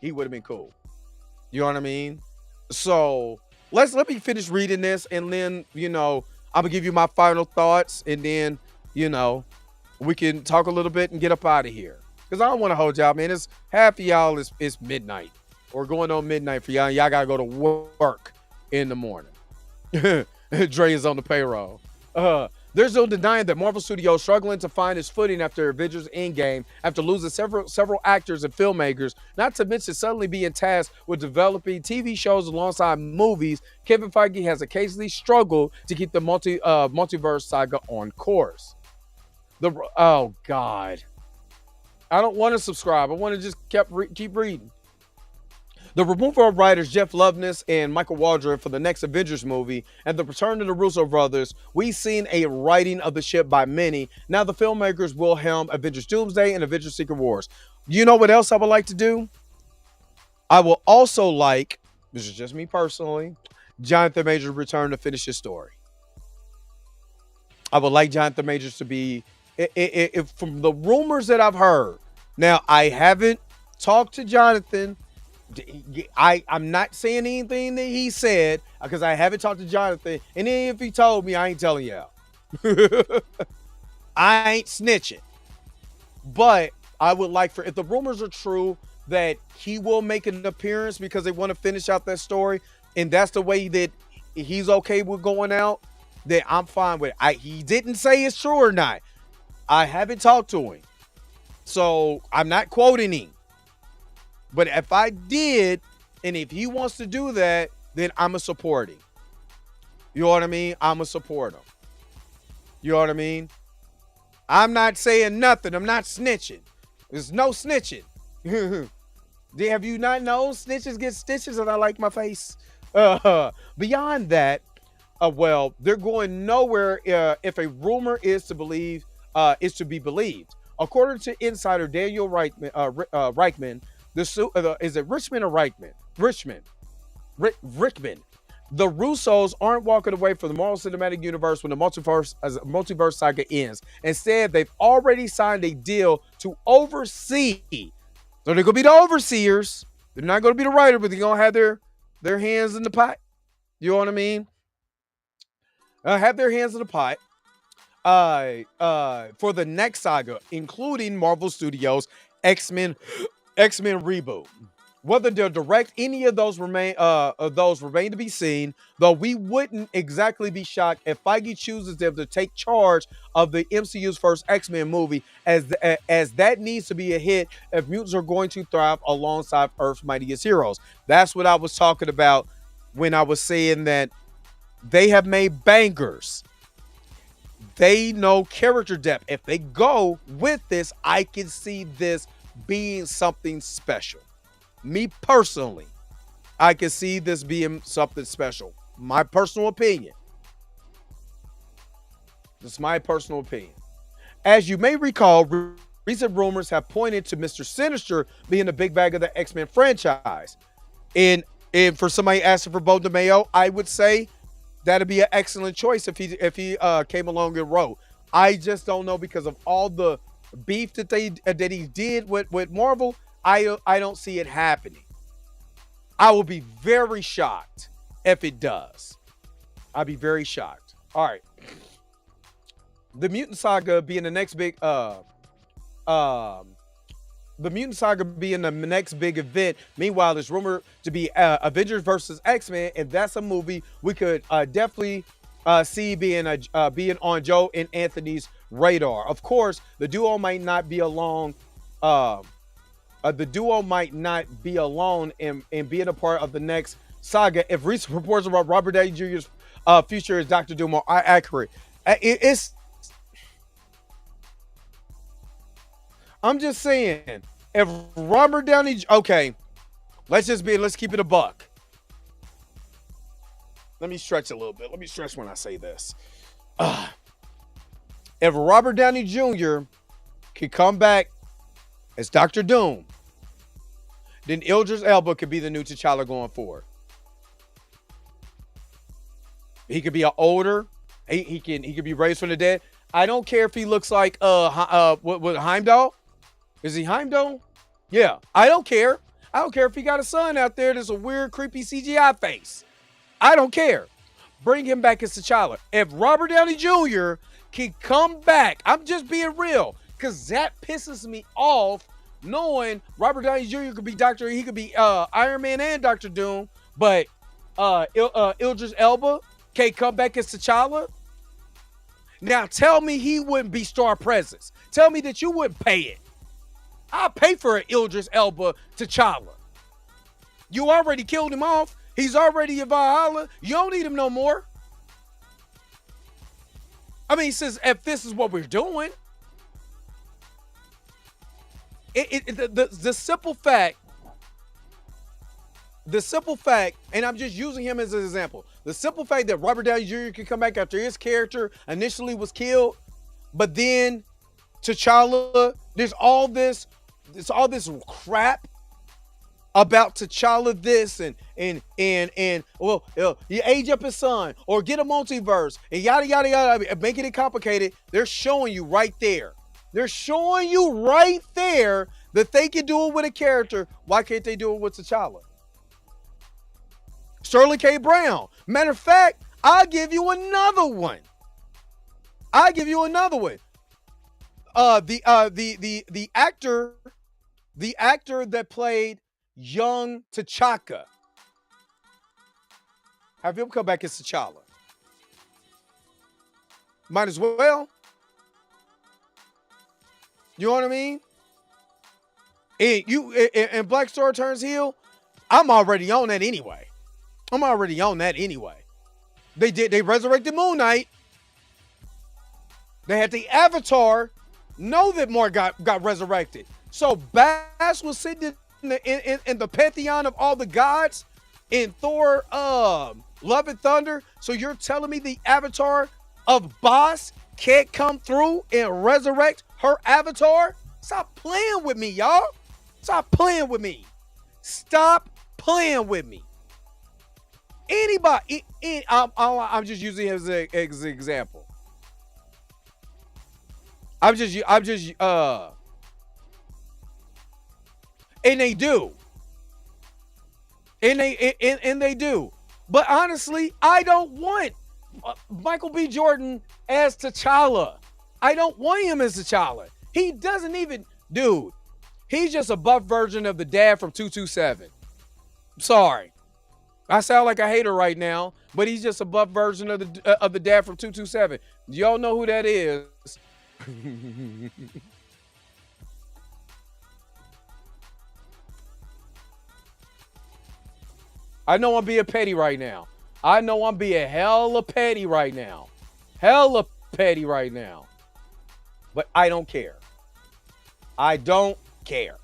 You know what I mean? So let me finish reading this, and then I'm gonna give you my final thoughts, and then we can talk a little bit and get up out of here. Because I don't want to hold y'all, man. It's half of y'all is midnight or going on midnight for y'all. Y'all got to go to work in the morning. Dre is on the payroll. There's no denying that Marvel Studios struggling to find its footing after Avengers Endgame, after losing several actors and filmmakers, not to mention suddenly being tasked with developing TV shows alongside movies. Kevin Feige has occasionally struggled to keep the multiverse saga on course. Oh, God. I don't want to subscribe. I want to just keep reading. The removal of writers Jeff Loveness and Michael Waldron for the next Avengers movie and the return of the Russo brothers, we've seen a righting of the ship by many. Now the filmmakers will helm Avengers Doomsday and Avengers Secret Wars. You know what else I would like to do? I will also like, this is just me personally, Jonathan Majors return to finish his story. I would like Jonathan Majors to be, if from the rumors that I've heard, now I haven't talked to Jonathan. I'm not saying anything that he said because I haven't talked to Jonathan. And then if he told me, I ain't telling y'all. I ain't snitching. But I would like if the rumors are true that he will make an appearance because they want to finish out that story, and that's the way that he's okay with going out, then I'm fine with it. He didn't say it's true or not. I haven't talked to him, so I'm not quoting him. But if I did, and if he wants to do that, then I'm a support him. You know what I mean? I'm a support him. You know what I mean? I'm not saying nothing. I'm not snitching. There's no snitching. Have you not known snitches get stitches and I like my face? Beyond that, well, they're going nowhere if a rumor is to be believed. According to insider Daniel Reichman, is it Richmond or Reichman? Rickman. The Russos aren't walking away from the Marvel Cinematic Universe when the multiverse saga ends. Instead, they've already signed a deal to oversee. So they're going to be the overseers. They're not going to be the writer, but they're going to have their hands in the pot. You know what I mean? have their hands in the pot for the next saga, including Marvel Studios X-Men reboot. Whether they'll direct any of those remain to be seen, though we wouldn't exactly be shocked if Feige chooses them to take charge of the MCU's first X-Men movie, as that needs to be a hit if mutants are going to thrive alongside Earth's mightiest heroes. That's what I was talking about when I was saying that they have made bangers. They know character depth. If they go with this, I can see this being something special. Me personally, I can see this being something special. My personal opinion. This is my personal opinion. As you may recall, recent rumors have pointed to Mr. Sinister being the big bag of the X-Men franchise. And for somebody asking for Bo DeMayo, I would say that'd be an excellent choice if he came along and wrote. I just don't know, because of all the beef that he did with Marvel. I don't see it happening. I will be very shocked if it does. I'll be very shocked. All right. The Mutant Saga being the next big event. Meanwhile, there's rumored to be Avengers versus X-Men, and that's a movie we could definitely see being on Joe and Anthony's radar. Of course, the duo might not be alone. The duo might not be alone in being a part of the next saga if recent reports about Robert Downey Jr.'s future as Dr. Doom are accurate. I'm just saying, if Robert Downey, okay, let's keep it a buck. Let me stretch a little bit. Let me stretch when I say this. If Robert Downey Jr. could come back as Dr. Doom, then Idris Elba could be the new T'Challa going forward. He could be an older. He could be raised from the dead. I don't care if he looks like what Heimdall. Is he Heimdall? Yeah, I don't care. I don't care if he got a son out there that's a weird, creepy CGI face. I don't care. Bring him back as T'Challa. If Robert Downey Jr. can come back, I'm just being real, because that pisses me off, knowing Robert Downey Jr. could be he could be Iron Man and Dr. Doom, but Idris Elba can't come back as T'Challa. Now tell me he wouldn't be star presence. Tell me that you wouldn't pay it. I'll pay for an Idris Elba T'Challa. You already killed him off. He's already in Valhalla. You don't need him no more. I mean, since if this is what we're doing, the simple fact, and I'm just using him as an example, the simple fact that Robert Downey Jr. can come back after his character initially was killed, but then T'Challa, there's all this crap about T'Challa this and well, you age up his son or get a multiverse and yada yada yada, making it complicated. They're showing you right there. They're showing you right there that they can do it with a character. Why can't they do it with T'Challa? Sterling K. Brown. Matter of fact, I'll give you another one. The actor that played young T'Chaka. Have him come back as T'Challa. Might as well. You know what I mean? And Black Star turns heel. I'm already on that anyway. They resurrected Moon Knight. They had the Avatar. Know that more got resurrected. So Bass was sitting in the pantheon of all the gods in Thor, Love and Thunder. So you're telling me the Avatar of Boss can't come through and resurrect her Avatar? Stop playing with me, y'all. Stop playing with me. Anybody, I'm just using him as an example. And they do. And they do. But honestly, I don't want Michael B. Jordan as T'Challa. I don't want him as T'Challa. He doesn't even, dude. He's just a buff version of the dad from 227. Sorry, I sound like a hater right now, but he's just a buff version of the dad from 227. Do y'all know who that is? I know I'm being petty right now. I know I'm being hella petty right now. Hella petty right now. But I don't care. I don't care.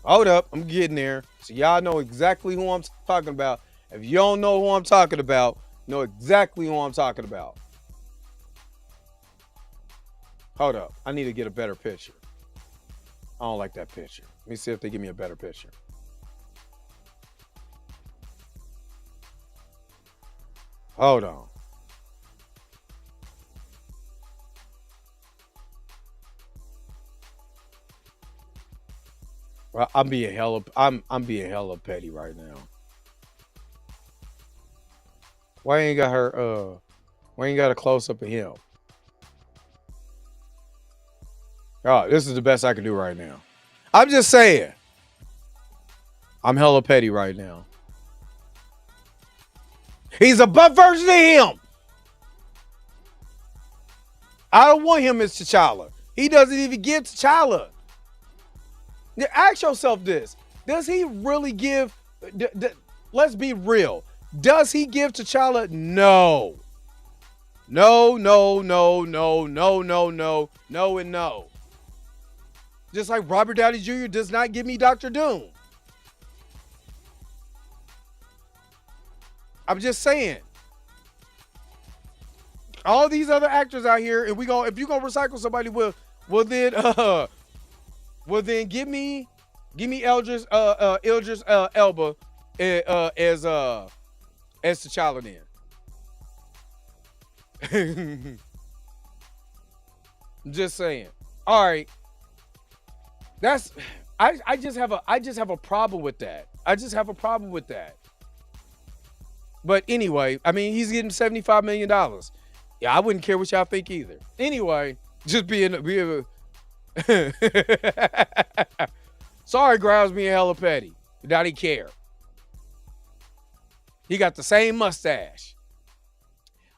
Hold up. I'm getting there. So y'all know exactly who I'm talking about. If you don't know who I'm talking about, know exactly who I'm talking about. Hold up. I need to get a better picture. I don't like that picture. Let me see if they give me a better picture. Hold on. Well, I'm being hella petty right now. Why ain't got her why ain't got a close up of him? Oh, this is the best I can do right now. I'm just saying. I'm hella petty right now. He's a buff version of him. I don't want him as T'Challa. He doesn't even give T'Challa. Now, ask yourself this. Does he really give... let's be real. Does he give T'Challa? No. No, no, no, no, no, no, no, no, and no. Just like Robert Downey Jr. does not give me Dr. Doom. I'm just saying. All these other actors out here, and if you gonna recycle somebody, well then give me Idris Elba as T'Challa then. I'm just saying. All right. I just have a problem with that. I just have a problem with that. But anyway, I mean, he's getting $75 million. Yeah, I wouldn't care what y'all think either. Anyway, just being sorry, Grimes being hella petty. Not he care. He got the same mustache.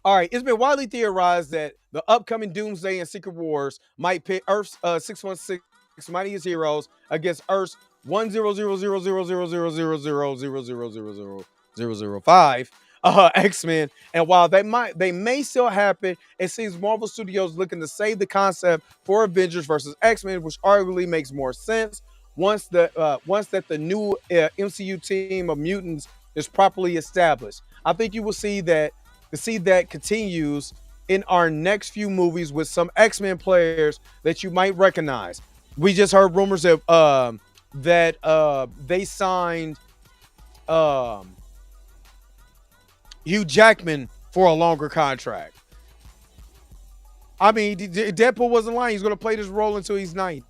All right, it's been widely theorized that the upcoming Doomsday and Secret Wars might pit Earth's 616 mightiest heroes against Earth's 100000000000005 X-Men. And while they may still happen, it seems Marvel Studios looking to save the concept for Avengers versus X-Men, which arguably makes more sense once that the new MCU team of mutants is properly established. I think you will see that continues in our next few movies with some X-Men players that you might recognize. We just heard rumors of that they signed Hugh Jackman for a longer contract. I mean, Deadpool wasn't lying. He's going to play this role until he's 90.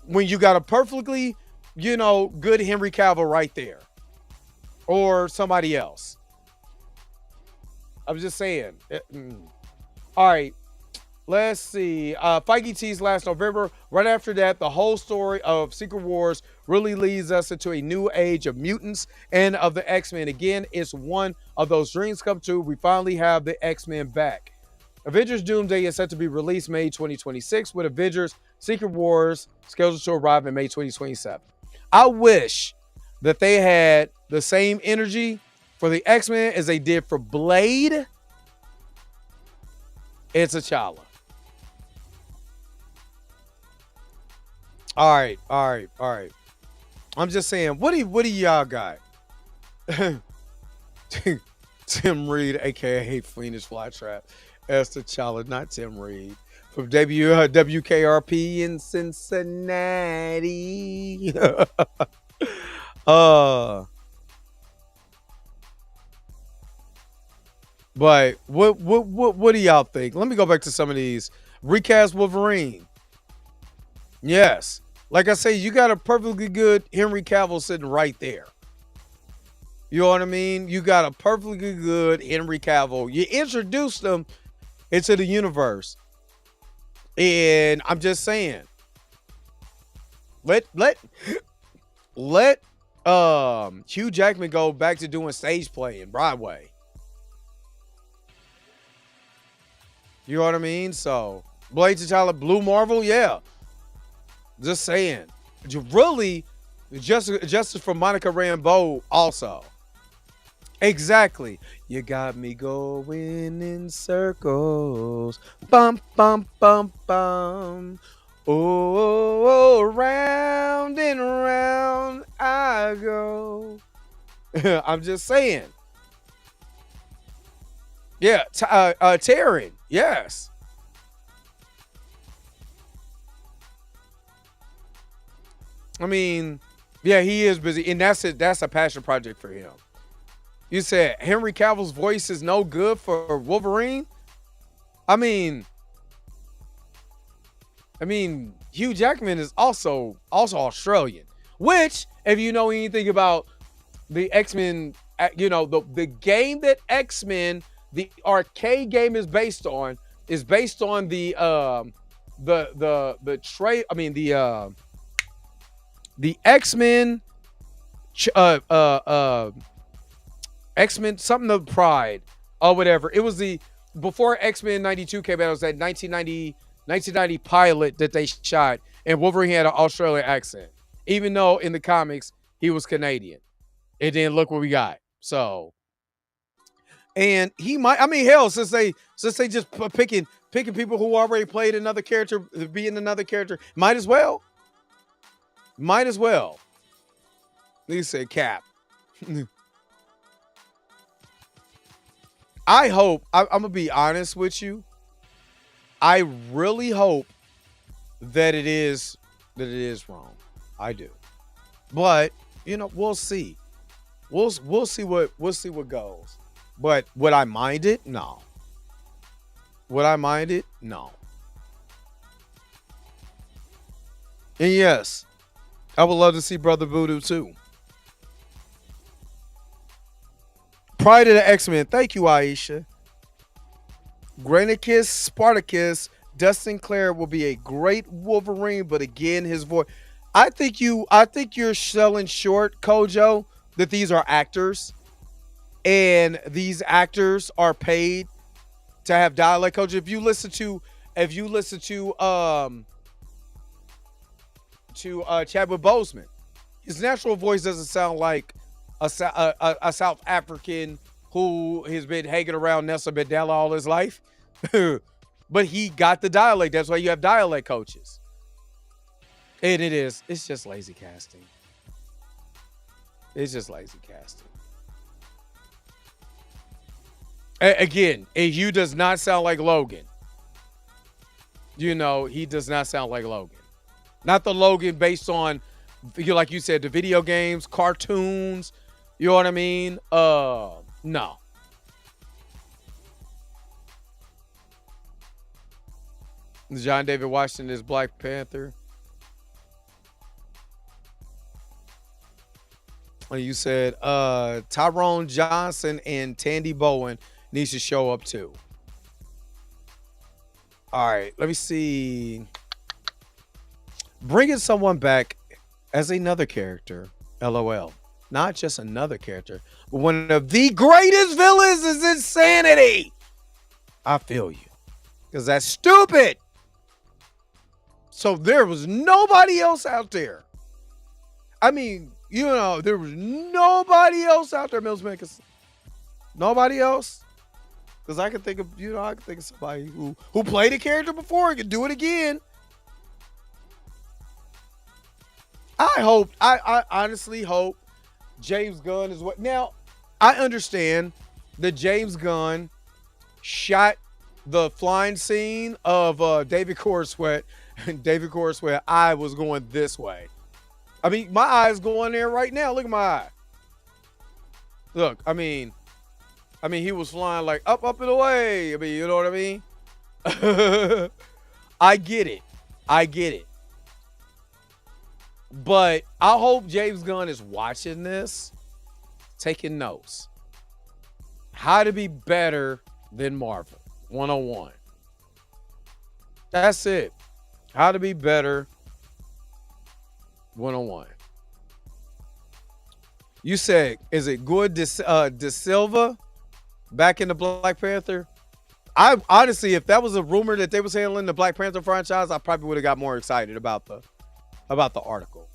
When you got a perfectly, good Henry Cavill right there. Or somebody else. I'm just saying. All right. Let's see. Feige teased last November. Right after that, the whole story of Secret Wars really leads us into a new age of mutants and of the X-Men. Again, it's one of those dreams come true. We finally have the X-Men back. Avengers Doomsday is set to be released May 2026, with Avengers Secret Wars scheduled to arrive in May 2027. I wish that they had the same energy for the X-Men as they did for Blade and T'Challa. All right. I'm just saying, what do y'all got? Tim Reed, aka Fiendish Flytrap, as T'Challa, not Tim Reed, from WKRP in Cincinnati. But what do y'all think? Let me go back to some of these. Recast Wolverine. Yes. Like I say, you got a perfectly good Henry Cavill sitting right there. You know what I mean? You got a perfectly good Henry Cavill. You introduced them into the universe. And I'm just saying, let Hugh Jackman go back to doing stage play in Broadway. You know what I mean? So Blade T'Challa, Blue Marvel, yeah. Just saying. You really justice for Monica Rambeau also. Exactly. You got me going in circles. Bum bum bum bum. Oh, round and round I go. I'm just saying. Yeah, Taryn. Yes. I mean, yeah, he is busy, and that's it. That's a passion project for him. You said Henry Cavill's voice is no good for Wolverine. I mean, Hugh Jackman is also Australian. Which, if you know anything about the X-Men, you know the game that X-Men, the arcade game is based on the the X-Men X-Men something of Pride or whatever. It was the before X-Men 92 came out. It was that 1990 pilot that they shot, and Wolverine had an Australian accent, even though in the comics he was Canadian. And then look what we got. So, and he might. I mean, hell, since they just picking people who already played another character, being another character, might as well. Might as well. He said, "Cap." I hope. I'm gonna be honest with you. I really hope that it is wrong. I do, but you know, we'll see. We'll see what goes. But would I mind it? No. Would I mind it? No. And yes, I would love to see Brother Voodoo too. Pride of the X-Men. Thank you, Aisha. Granicus, Spartacus, Dustin Clare will be a great Wolverine, but again, his voice. I think you're selling short, Kojo, that these are actors, and these actors are paid to have dialect. Kojo, if you listen to Chadwick Boseman, his natural voice doesn't sound like a South African who has been hanging around Nelson Mandela all his life. But he got the dialect. That's why you have dialect coaches. And it's just lazy casting. It's just lazy casting. Again, Hugh does not sound like Logan. You know, he does not sound like Logan. Not the Logan based on, like you said, the video games, cartoons. You know what I mean? No. John David Washington is Black Panther. You said Tyrone Johnson and Tandy Bowen needs to show up too. All right, let me see. Bringing someone back as another character, LOL. Not just another character, but one of the greatest villains is insanity. I feel you. Because that's stupid. So there was nobody else out there. I mean, you know, there was nobody else out there, Mills Makers. Nobody else. Because I can think of, somebody who played a character before and could do it again. I honestly hope James Gunn is what. Now, I understand that James Gunn shot the flying scene of David Cornsweat. And David Cornsweat, I was going this way. I mean, my eye's going there right now. Look at my eye. Look, I mean, he was flying like up and away. I mean, you know what I mean? I get it. But I hope James Gunn is watching this taking notes. How to be better than Marvel 101. That's it. How to be better 101. You said, is it good De Silva back in the Black Panther? I honestly, if that was a rumor that they was handling the Black Panther franchise, I probably would have got more excited about the article.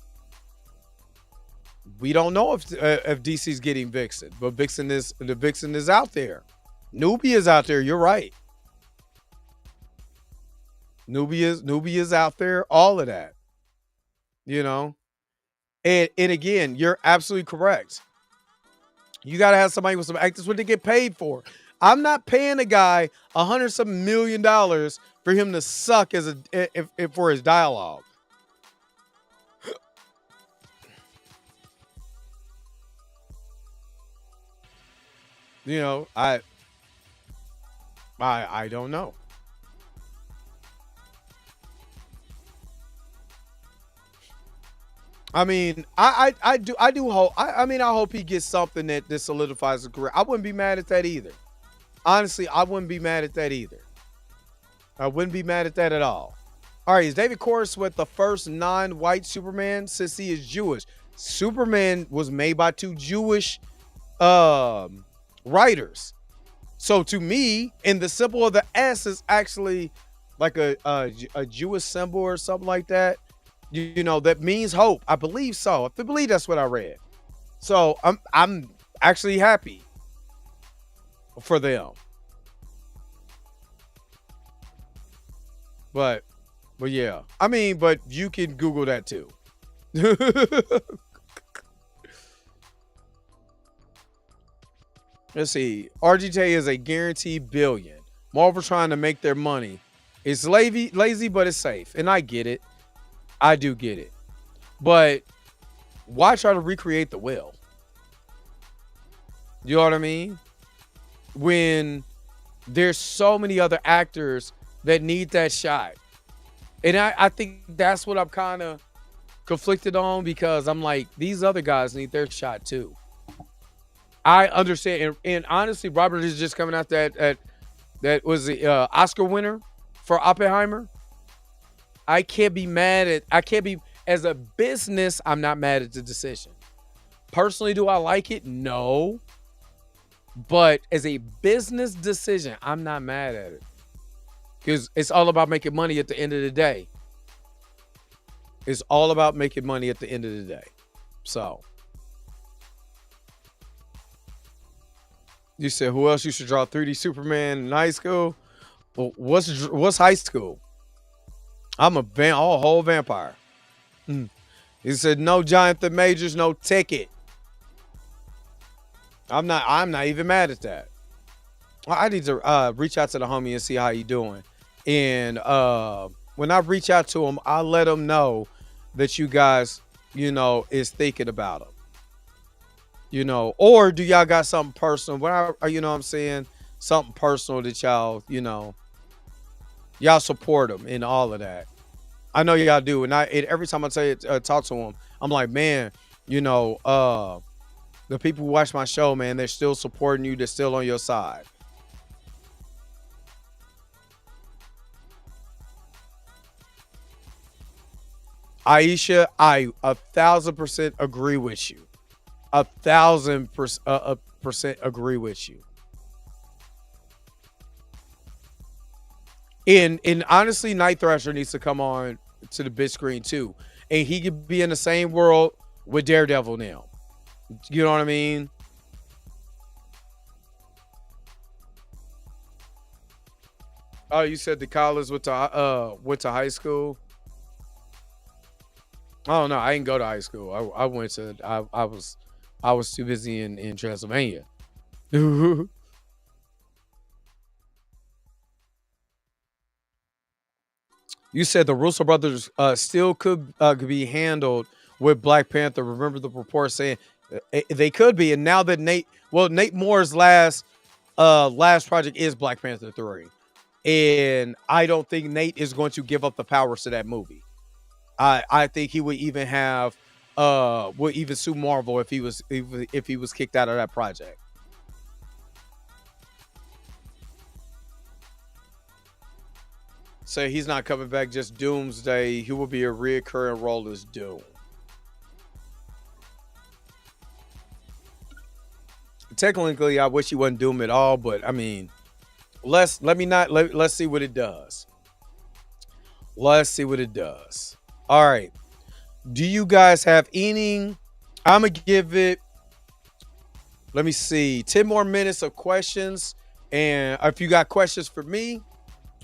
We don't know if DC's getting Vixen, but Vixen is out there. Nubia is out there. You're right. Nubia is out there. All of that, you know. And again, you're absolutely correct. You got to have somebody with some actors what they get paid for. I'm not paying a guy $100 million for him to suck for his dialogue. You know, I don't know. I mean, I do hope. I mean, I hope he gets something that solidifies his career. I wouldn't be mad at that either. Honestly, I wouldn't be mad at that either. I wouldn't be mad at that at all. All right, is David Corus with the first non-white Superman since he is Jewish? Superman was made by two Jewish writers. So to me, and the symbol of the S is actually like a Jewish symbol or something like that. You know, that means hope. I believe so. I believe that's what I read. So I'm actually happy for them. But yeah. I mean, but you can Google that too. Let's see. RGJ is a guaranteed billion. Marvel trying to make their money. It's lazy, but it's safe. And I get it. I do get it. But why try to recreate the will? You know what I mean? When there's so many other actors that need that shot. And I think that's what I'm kind of conflicted on, because I'm like, these other guys need their shot too. I understand. And honestly, Robert is just coming out that was the Oscar winner for Oppenheimer. I can't be, as a business, I'm not mad at the decision. Personally, do I like it? No. But as a business decision, I'm not mad at it. Because it's all about making money at the end of the day. It's all about making money at the end of the day. So. You said, who else you should draw 3D Superman in high school? Well, what's high school? I'm a whole vampire. He said, no Jonathan Majors, no ticket. I'm not even mad at that. I need to reach out to the homie and see how he doing. And when I reach out to him, I'll let him know that you guys, you know, is thinking about him. You know, or do y'all got something personal? You know what I'm saying? Something personal that y'all, you know, y'all support him in all of that. I know y'all do. And every time I talk to him, I'm like, man, you know, the people who watch my show, man, they're still supporting you. They're still on your side. Aisha, I 1,000% agree with you. 1,000% agree with you. And honestly, Night Thrasher needs to come on to the big screen too. And he could be in the same world with Daredevil now. You know what I mean? Oh, you said the college went to high school? Oh no, I didn't go to high school. I went to I was too busy in Transylvania. You said the Russo brothers still could be handled with Black Panther. Remember the report saying they could be, and now that Nate Moore's last project is Black Panther 3, and I don't think Nate is going to give up the powers to that movie. I think he would even have would even sue Marvel if he was kicked out of that project. So he's not coming back, just Doomsday. He will be a reoccurring role as Doom. Technically, I wish he wasn't Doom at all, but I mean, let's see what it does. Let's see what it does. All right. Do you guys have any? I'm gonna give it, let me see, 10 more minutes of questions. And if you got questions for me,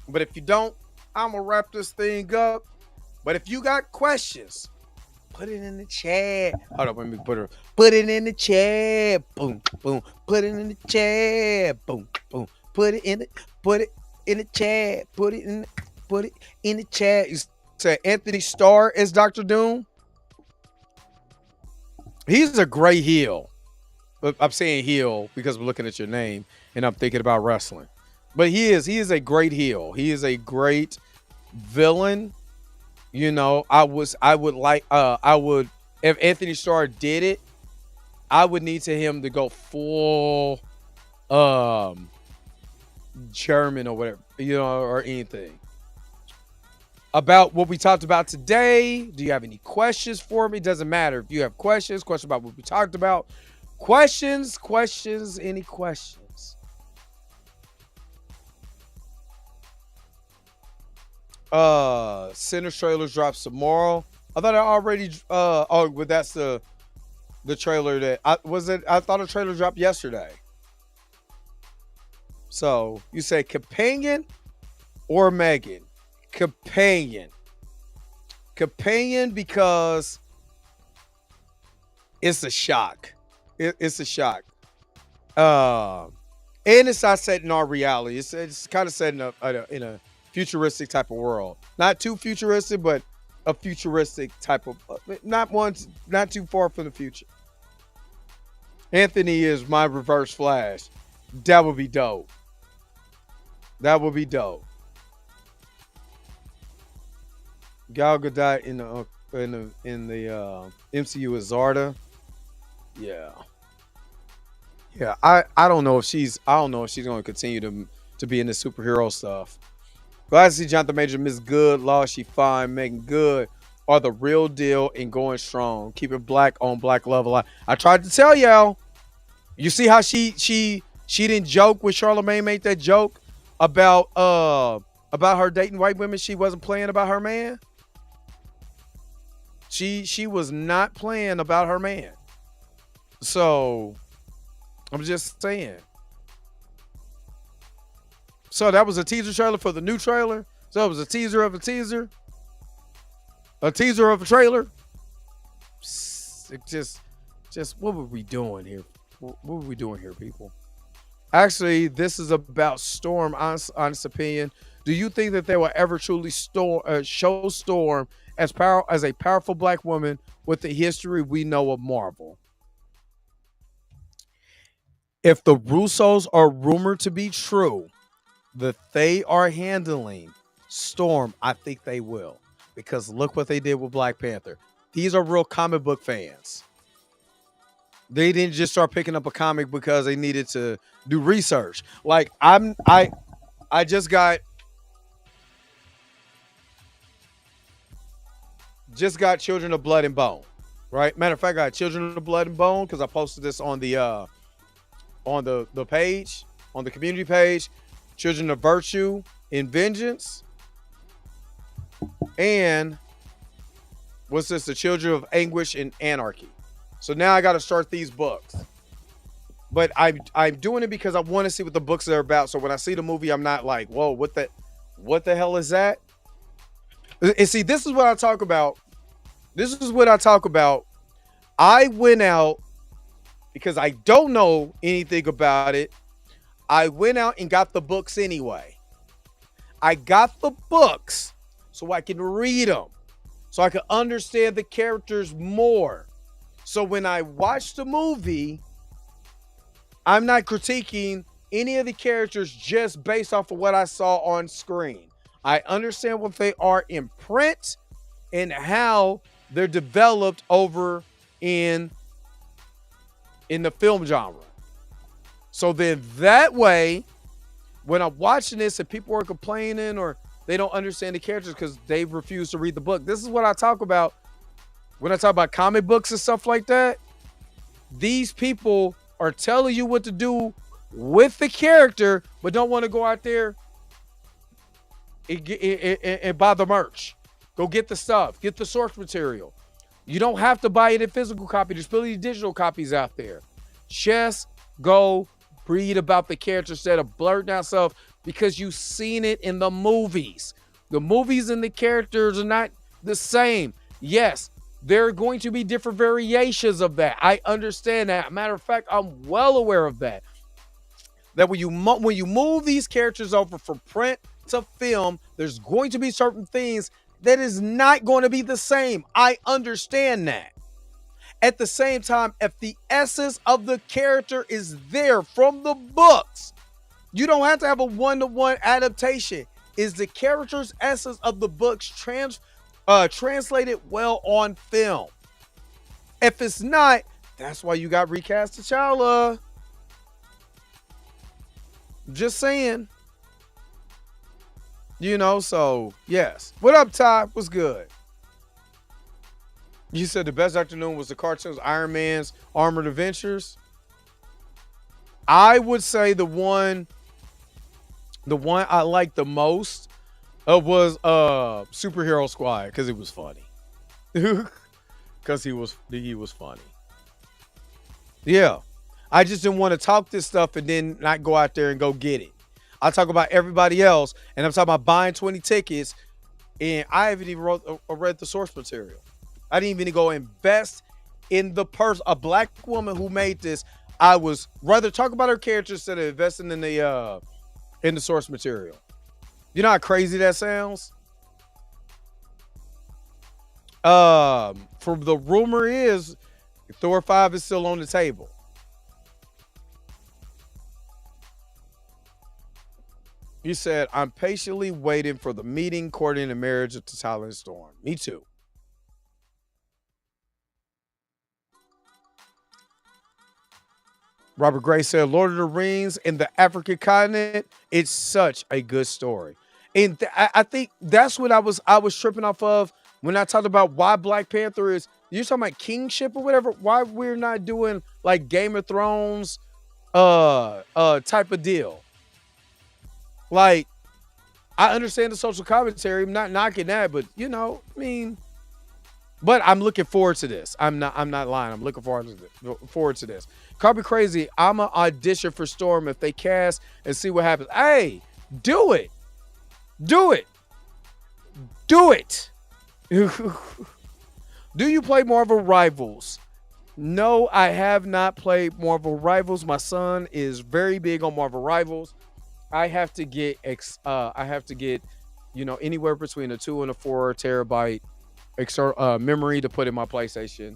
but if you don't, I'm gonna wrap this thing up. But if you got questions, put it in the chat. Hold on, let me put it in the chat. Boom, boom. Put it in the chat. Boom, boom. Put it in the chat. Put it in the chat. You say Anthony Starr as Dr. Doom. He's a great heel. I'm saying heel because I'm looking at your name and I'm thinking about wrestling. But he is a great heel. He is a great villain. You know, if Anthony Starr did it, I would need him to go full German or whatever, you know, or anything. About what we talked about today, do you have any questions for me? Doesn't matter. If you have questions about what we talked about, questions, any questions? Center trailers drops tomorrow. I thought I already but that's the trailer that I thought a trailer dropped yesterday. So you say companion or Megan? Companion because it's a shock. It's a shock. And it's not set in our reality. It's kind of set in a futuristic type of world. Not too futuristic, but a futuristic type of, not too far from the future. Anthony is my Reverse Flash. That would be dope. Gal Gadot in the MCU is Zarda. Yeah. I don't know if she's going to continue to be in the superhero stuff. Glad to see Jonathan Major, Miss Good, Law, She Fine, Megan Good are the real deal and going strong. Keeping black on black love alive. I tried to tell y'all. You see how she didn't joke when Charlamagne made that joke about her dating white women. She wasn't playing about her man. She was not playing about her man. So I'm just saying. So that was a teaser trailer for the new trailer. So it was a teaser of a teaser. A teaser of a trailer. It just what were we doing here? What were we doing here, people? Actually, this is about Storm. Honest opinion. Do you think that they will ever truly show Storm as a powerful black woman with the history we know of Marvel? If the Russos are rumored to be true, that they are handling Storm, I think they will. Because look what they did with Black Panther. These are real comic book fans. They didn't just start picking up a comic because they needed to do research. Like I just got Children of Blood and Bone. Right? Matter of fact, I got Children of Blood and Bone because I posted this on the page, on the community page. Children of Virtue and Vengeance. And what's this? The Children of Anguish and Anarchy. So now I got to start these books. But I'm doing it because I want to see what the books are about. So when I see the movie, I'm not like, whoa, what the hell is that? And see, this is what I talk about. I went out because I don't know anything about it. I went out and got the books anyway. I got the books so I can read them, so I can understand the characters more. So when I watch the movie, I'm not critiquing any of the characters just based off of what I saw on screen. I understand what they are in print and how they're developed over in the film genre. So then that way, when I'm watching this and people are complaining or they don't understand the characters because they refuse to read the book. This is what I talk about when I talk about comic books and stuff like that. These people are telling you what to do with the character, but don't want to go out there and buy the merch. Go get the stuff. Get the source material. You don't have to buy it in physical copy. There's plenty of digital copies out there. Just go read about the character instead of blurting out stuff because you've seen it in the movies. The movies and the characters are not the same. Yes, there are going to be different variations of that. I understand that. Matter of fact, I'm well aware of that. That when you move these characters over from print to film, there's going to be certain things that is not going to be the same. I understand that. At the same time, if the essence of the character is there from the books, you don't have to have a one-to-one adaptation. Is the character's essence of the books translated well on film? If it's not, that's why you got recast T'Challa. Just saying. So yes. What up, Ty? What's good? You said the best afternoon was the cartoons, Iron Man's Armored Adventures. I would say the one I liked the most was Superhero Squad because it was funny. Because he was funny. Yeah. I just didn't want to talk this stuff and then not go out there and go get it. I talk about everybody else, and I'm talking about buying 20 tickets, and I haven't even read the source material. I didn't even go invest in a black woman who made this. I was rather talk about her character instead of investing in the source material. You know how crazy that sounds? For the rumor is Thor 5 is still on the table. You said, I'm patiently waiting for the meeting, courting, and marriage of T'Challa and Storm. Me too. Robert Gray said, Lord of the Rings in the African continent, it's such a good story. And I think that's what I was tripping off of when I talked about why Black Panther is, you're talking about kingship or whatever, why we're not doing like Game of Thrones type of deal. Like, I understand the social commentary. I'm not knocking that, but but I'm looking forward to this. I'm not lying. I'm looking forward to this. Call me crazy. I'm an audition for Storm if they cast and see what happens. Hey, do it. Do it. Do it. Do you play Marvel Rivals? No, I have not played Marvel Rivals. My son is very big on Marvel Rivals. I have to get anywhere between a 2 and a 4 terabyte memory to put in my PlayStation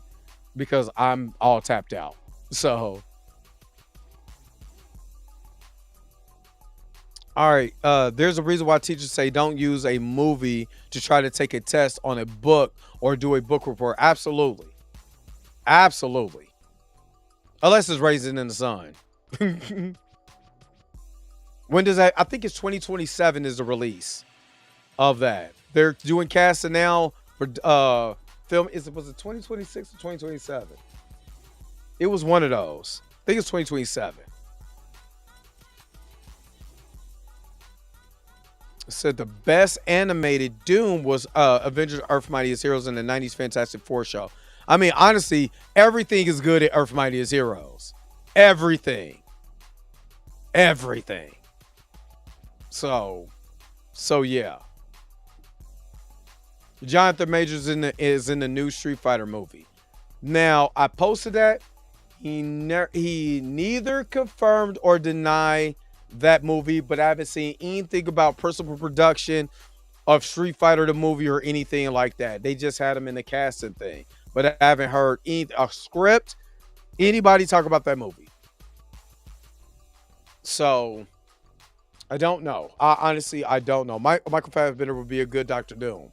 because I'm all tapped out. So, all right. There's a reason why teachers say don't use a movie to try to take a test on a book or do a book report. Absolutely. Absolutely. Unless it's Raisin in the Sun. When does that? I think it's 2027 is the release of that. They're doing casting now for film. Was it 2026 or 2027? It was one of those. I think it's 2027. It said the best animated Doom was Avengers Earth Mightiest Heroes in the 90s Fantastic Four show. I mean, honestly, everything is good at Earth Mightiest Heroes. Everything. Everything. So yeah. Jonathan Majors is in the new Street Fighter movie. Now, I posted that. He neither confirmed or denied that movie, but I haven't seen anything about principal production of Street Fighter the movie or anything like that. They just had him in the casting thing, but I haven't heard a script, anybody talk about that movie. So I don't know. Honestly, I don't know. Michael Fassbender would be a good Dr. Doom.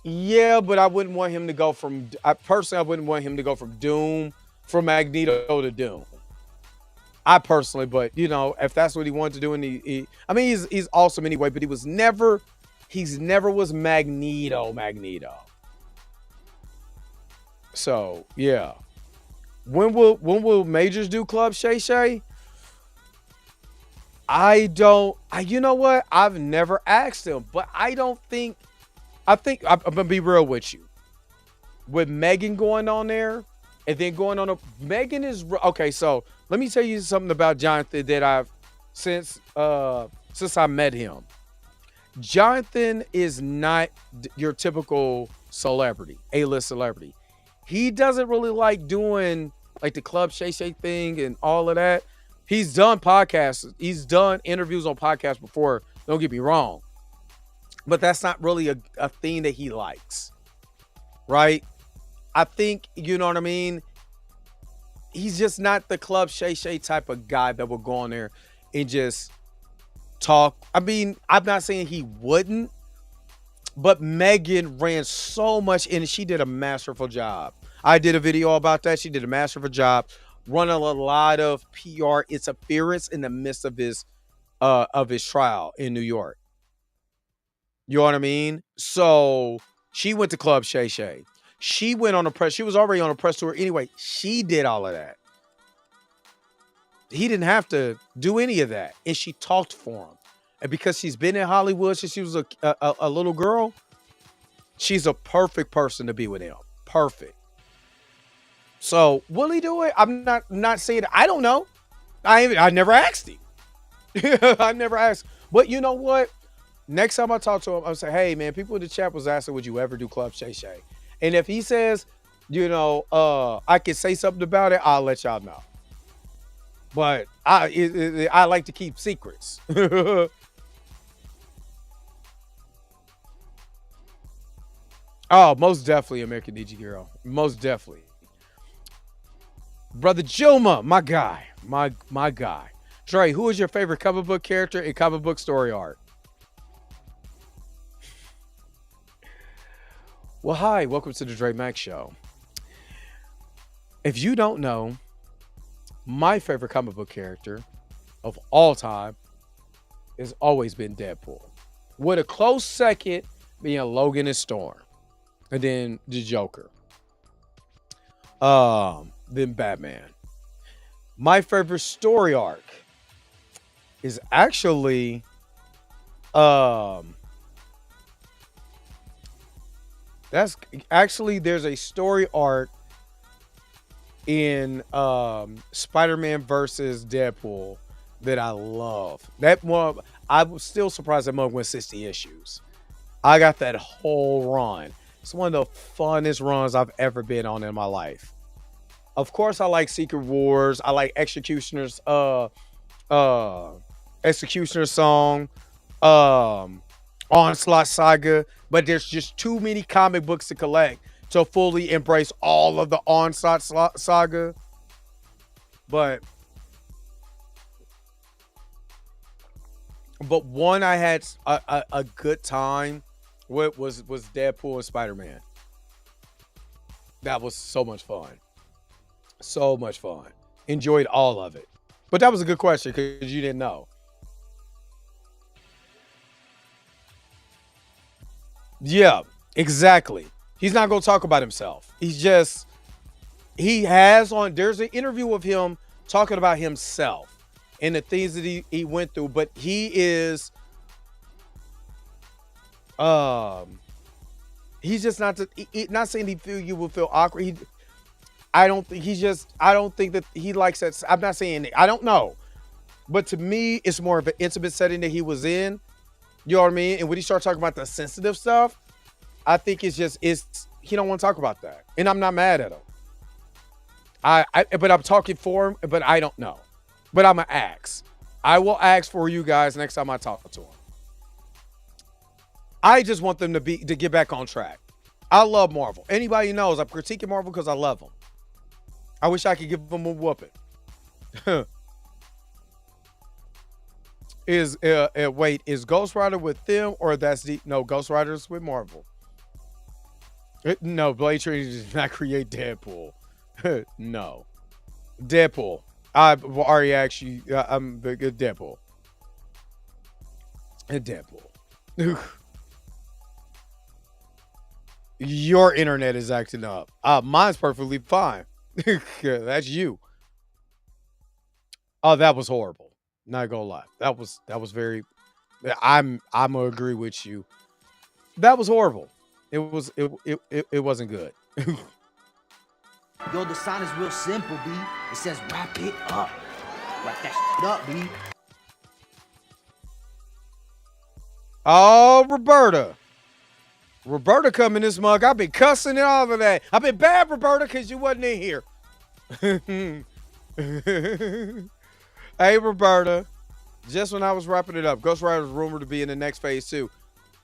Yeah, but I wouldn't want him to go from. I personally, I wouldn't want him to go from Doom, from Magneto to Doom. I personally, but you know, if that's what he wanted to do, and I mean, he's awesome anyway. But he's never was Magneto. So yeah, when will Majors do Club Shay Shay? I don't. You know what? I've never asked him, but I don't think. I think I'm gonna be real with you. With Megan going on there, and then going on a Megan is okay. So let me tell you something about Jonathan that I've since I met him. Jonathan is not your typical celebrity, A-list celebrity. He doesn't really like doing like the Club Shay Shay thing and all of that. He's done podcasts. He's done interviews on podcasts before. Don't get me wrong. But that's not really a thing that he likes. Right? I think, you know what I mean? He's just not the Club Shay Shay type of guy that will go on there and just talk. I mean, I'm not saying he wouldn't, but Megan ran so much and she did a masterful job. I did a video about that. She did a masterful job running a lot of PR interference in the midst of his trial in New York. You know what I mean? So she went to Club Shay Shay. She went on a press. She was already on a press tour anyway. She did all of that. He didn't have to do any of that, and she talked for him. And because she's been in Hollywood since she was a little girl, she's a perfect person to be with him. Perfect. So will he do it? I'm not saying. I don't know. I never asked him. I never asked. But you know what? Next time I talk to him, I'll say, hey man, people in the chat was asking, would you ever do Club Shay Shay? And if he says, you know, I can say something about it, I'll let y'all know. But I like to keep secrets. Oh, most definitely American DJ Girl. Most definitely. Brother Juma, my guy. My guy. Dre, who is your favorite comic book character in comic book story art? Well, hi, welcome to the Dre Max Show. If you don't know, my favorite comic book character of all time has always been Deadpool, with a close second being Logan and Storm, and then the Joker, then Batman. My favorite story arc is actually there's a story arc in Spider-Man versus Deadpool that I love. That one, I was still surprised that one went 60 issues. I got that whole run. It's one of the funnest runs I've ever been on in my life. Of course, I like Secret Wars. I like Executioner's Song, Onslaught Saga, but there's just too many comic books to collect to fully embrace all of the Onslaught Saga. But one I had a good time with was Deadpool and Spider-Man. That was so much fun. So much fun. Enjoyed all of it. But that was a good question because you didn't know. Yeah, exactly. He's not going to talk about himself. There's an interview of him talking about himself and the things that he went through, but he is, he's just not saying you will feel awkward. I don't think that he likes that. I'm not saying, I don't know, but to me, it's more of an intimate setting that he was in. You know what I mean? And when he starts talking about the sensitive stuff, I think he don't want to talk about that. And I'm not mad at him. But I'm talking for him, but I don't know. But I'm going to ask. I will ask for you guys next time I talk to him. I just want them to get back on track. I love Marvel. Anybody knows I'm critiquing Marvel because I love them. I wish I could give them a whooping. Wait, is Ghost Rider with them or no, Ghost Rider's with Marvel? No, Blade Trinity did not create Deadpool. No. Deadpool. I've already asked you. I'm Deadpool. Deadpool. Your internet is acting up. Mine's perfectly fine. That's you. Oh, that was horrible. Not gonna lie. That was very. I'm gonna agree with you. That was horrible. It wasn't good. Yo, the sign is real simple, B. It says wrap it up. Wrap that shit up, B. Oh, Roberta. Roberta come in this mug. I've been cussing and all of that. I've been bad, Roberta, because you wasn't in here. Hey, Roberta. Just when I was wrapping it up, Ghost Rider is rumored to be in the next phase 2.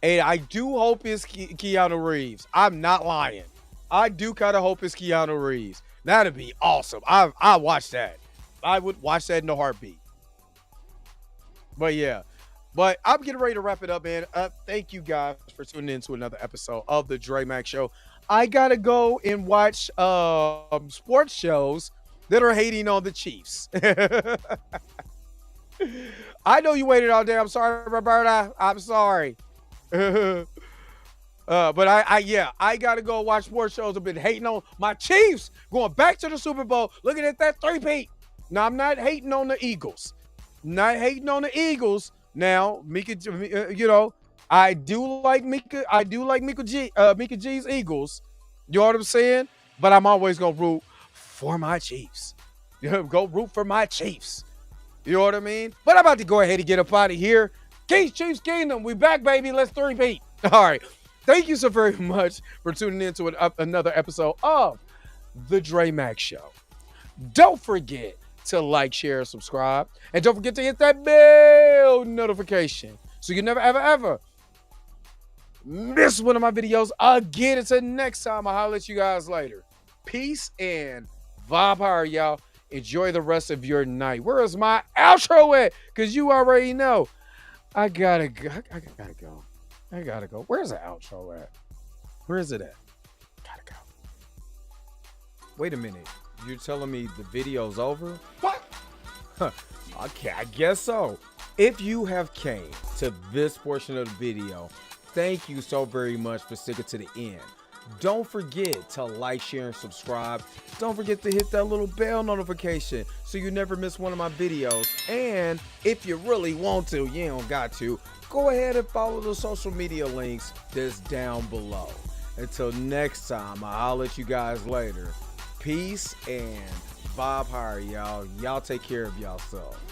And I do hope it's Keanu Reeves. I'm not lying. I do kind of hope it's Keanu Reeves. That'd be awesome. I watch that. I would watch that in a heartbeat. But yeah. But I'm getting ready to wrap it up, man. Thank you guys for tuning in to another episode of the Dre Mac Show. I gotta go and watch sports shows that are hating on the Chiefs. I know you waited all day. I'm sorry, Roberta. I'm sorry. But I gotta go watch sports shows. I've been hating on my Chiefs going back to the Super Bowl, looking at that three-peat. Now, I'm not hating on the Eagles. Not hating on the Eagles. Now, Mika, I do like Mika. I do like Mika G's Eagles. You know what I'm saying? But I'm always gonna root for my Chiefs. Go root for my Chiefs. You know what I mean? But I'm about to go ahead and get up out of here. Chiefs Kingdom. We back, baby. Let's three-peat. All right. Thank you so very much for tuning in to another episode of The Dre Mac Show. Don't forget to like, share, subscribe. And don't forget to hit that bell notification so you never, ever, ever miss one of my videos again. Until next time, I'll holler at you guys later. Peace and vibe power, y'all. Enjoy the rest of your night. Where is my outro at? Because you already know. I gotta go. I gotta go. Where's the outro at? Where is it at? Gotta go. Wait a minute. You're telling me the video's over? What? Okay, I guess so. If you have came to this portion of the video, thank you so very much for sticking to the end. Don't forget to like, share, and subscribe. Don't forget to hit that little bell notification so you never miss one of my videos. And if you really want to, you don't got to, go ahead and follow the social media links that's down below. Until next time, I'll holler at you guys later. Peace and vibe higher, y'all. Y'all take care of yourself.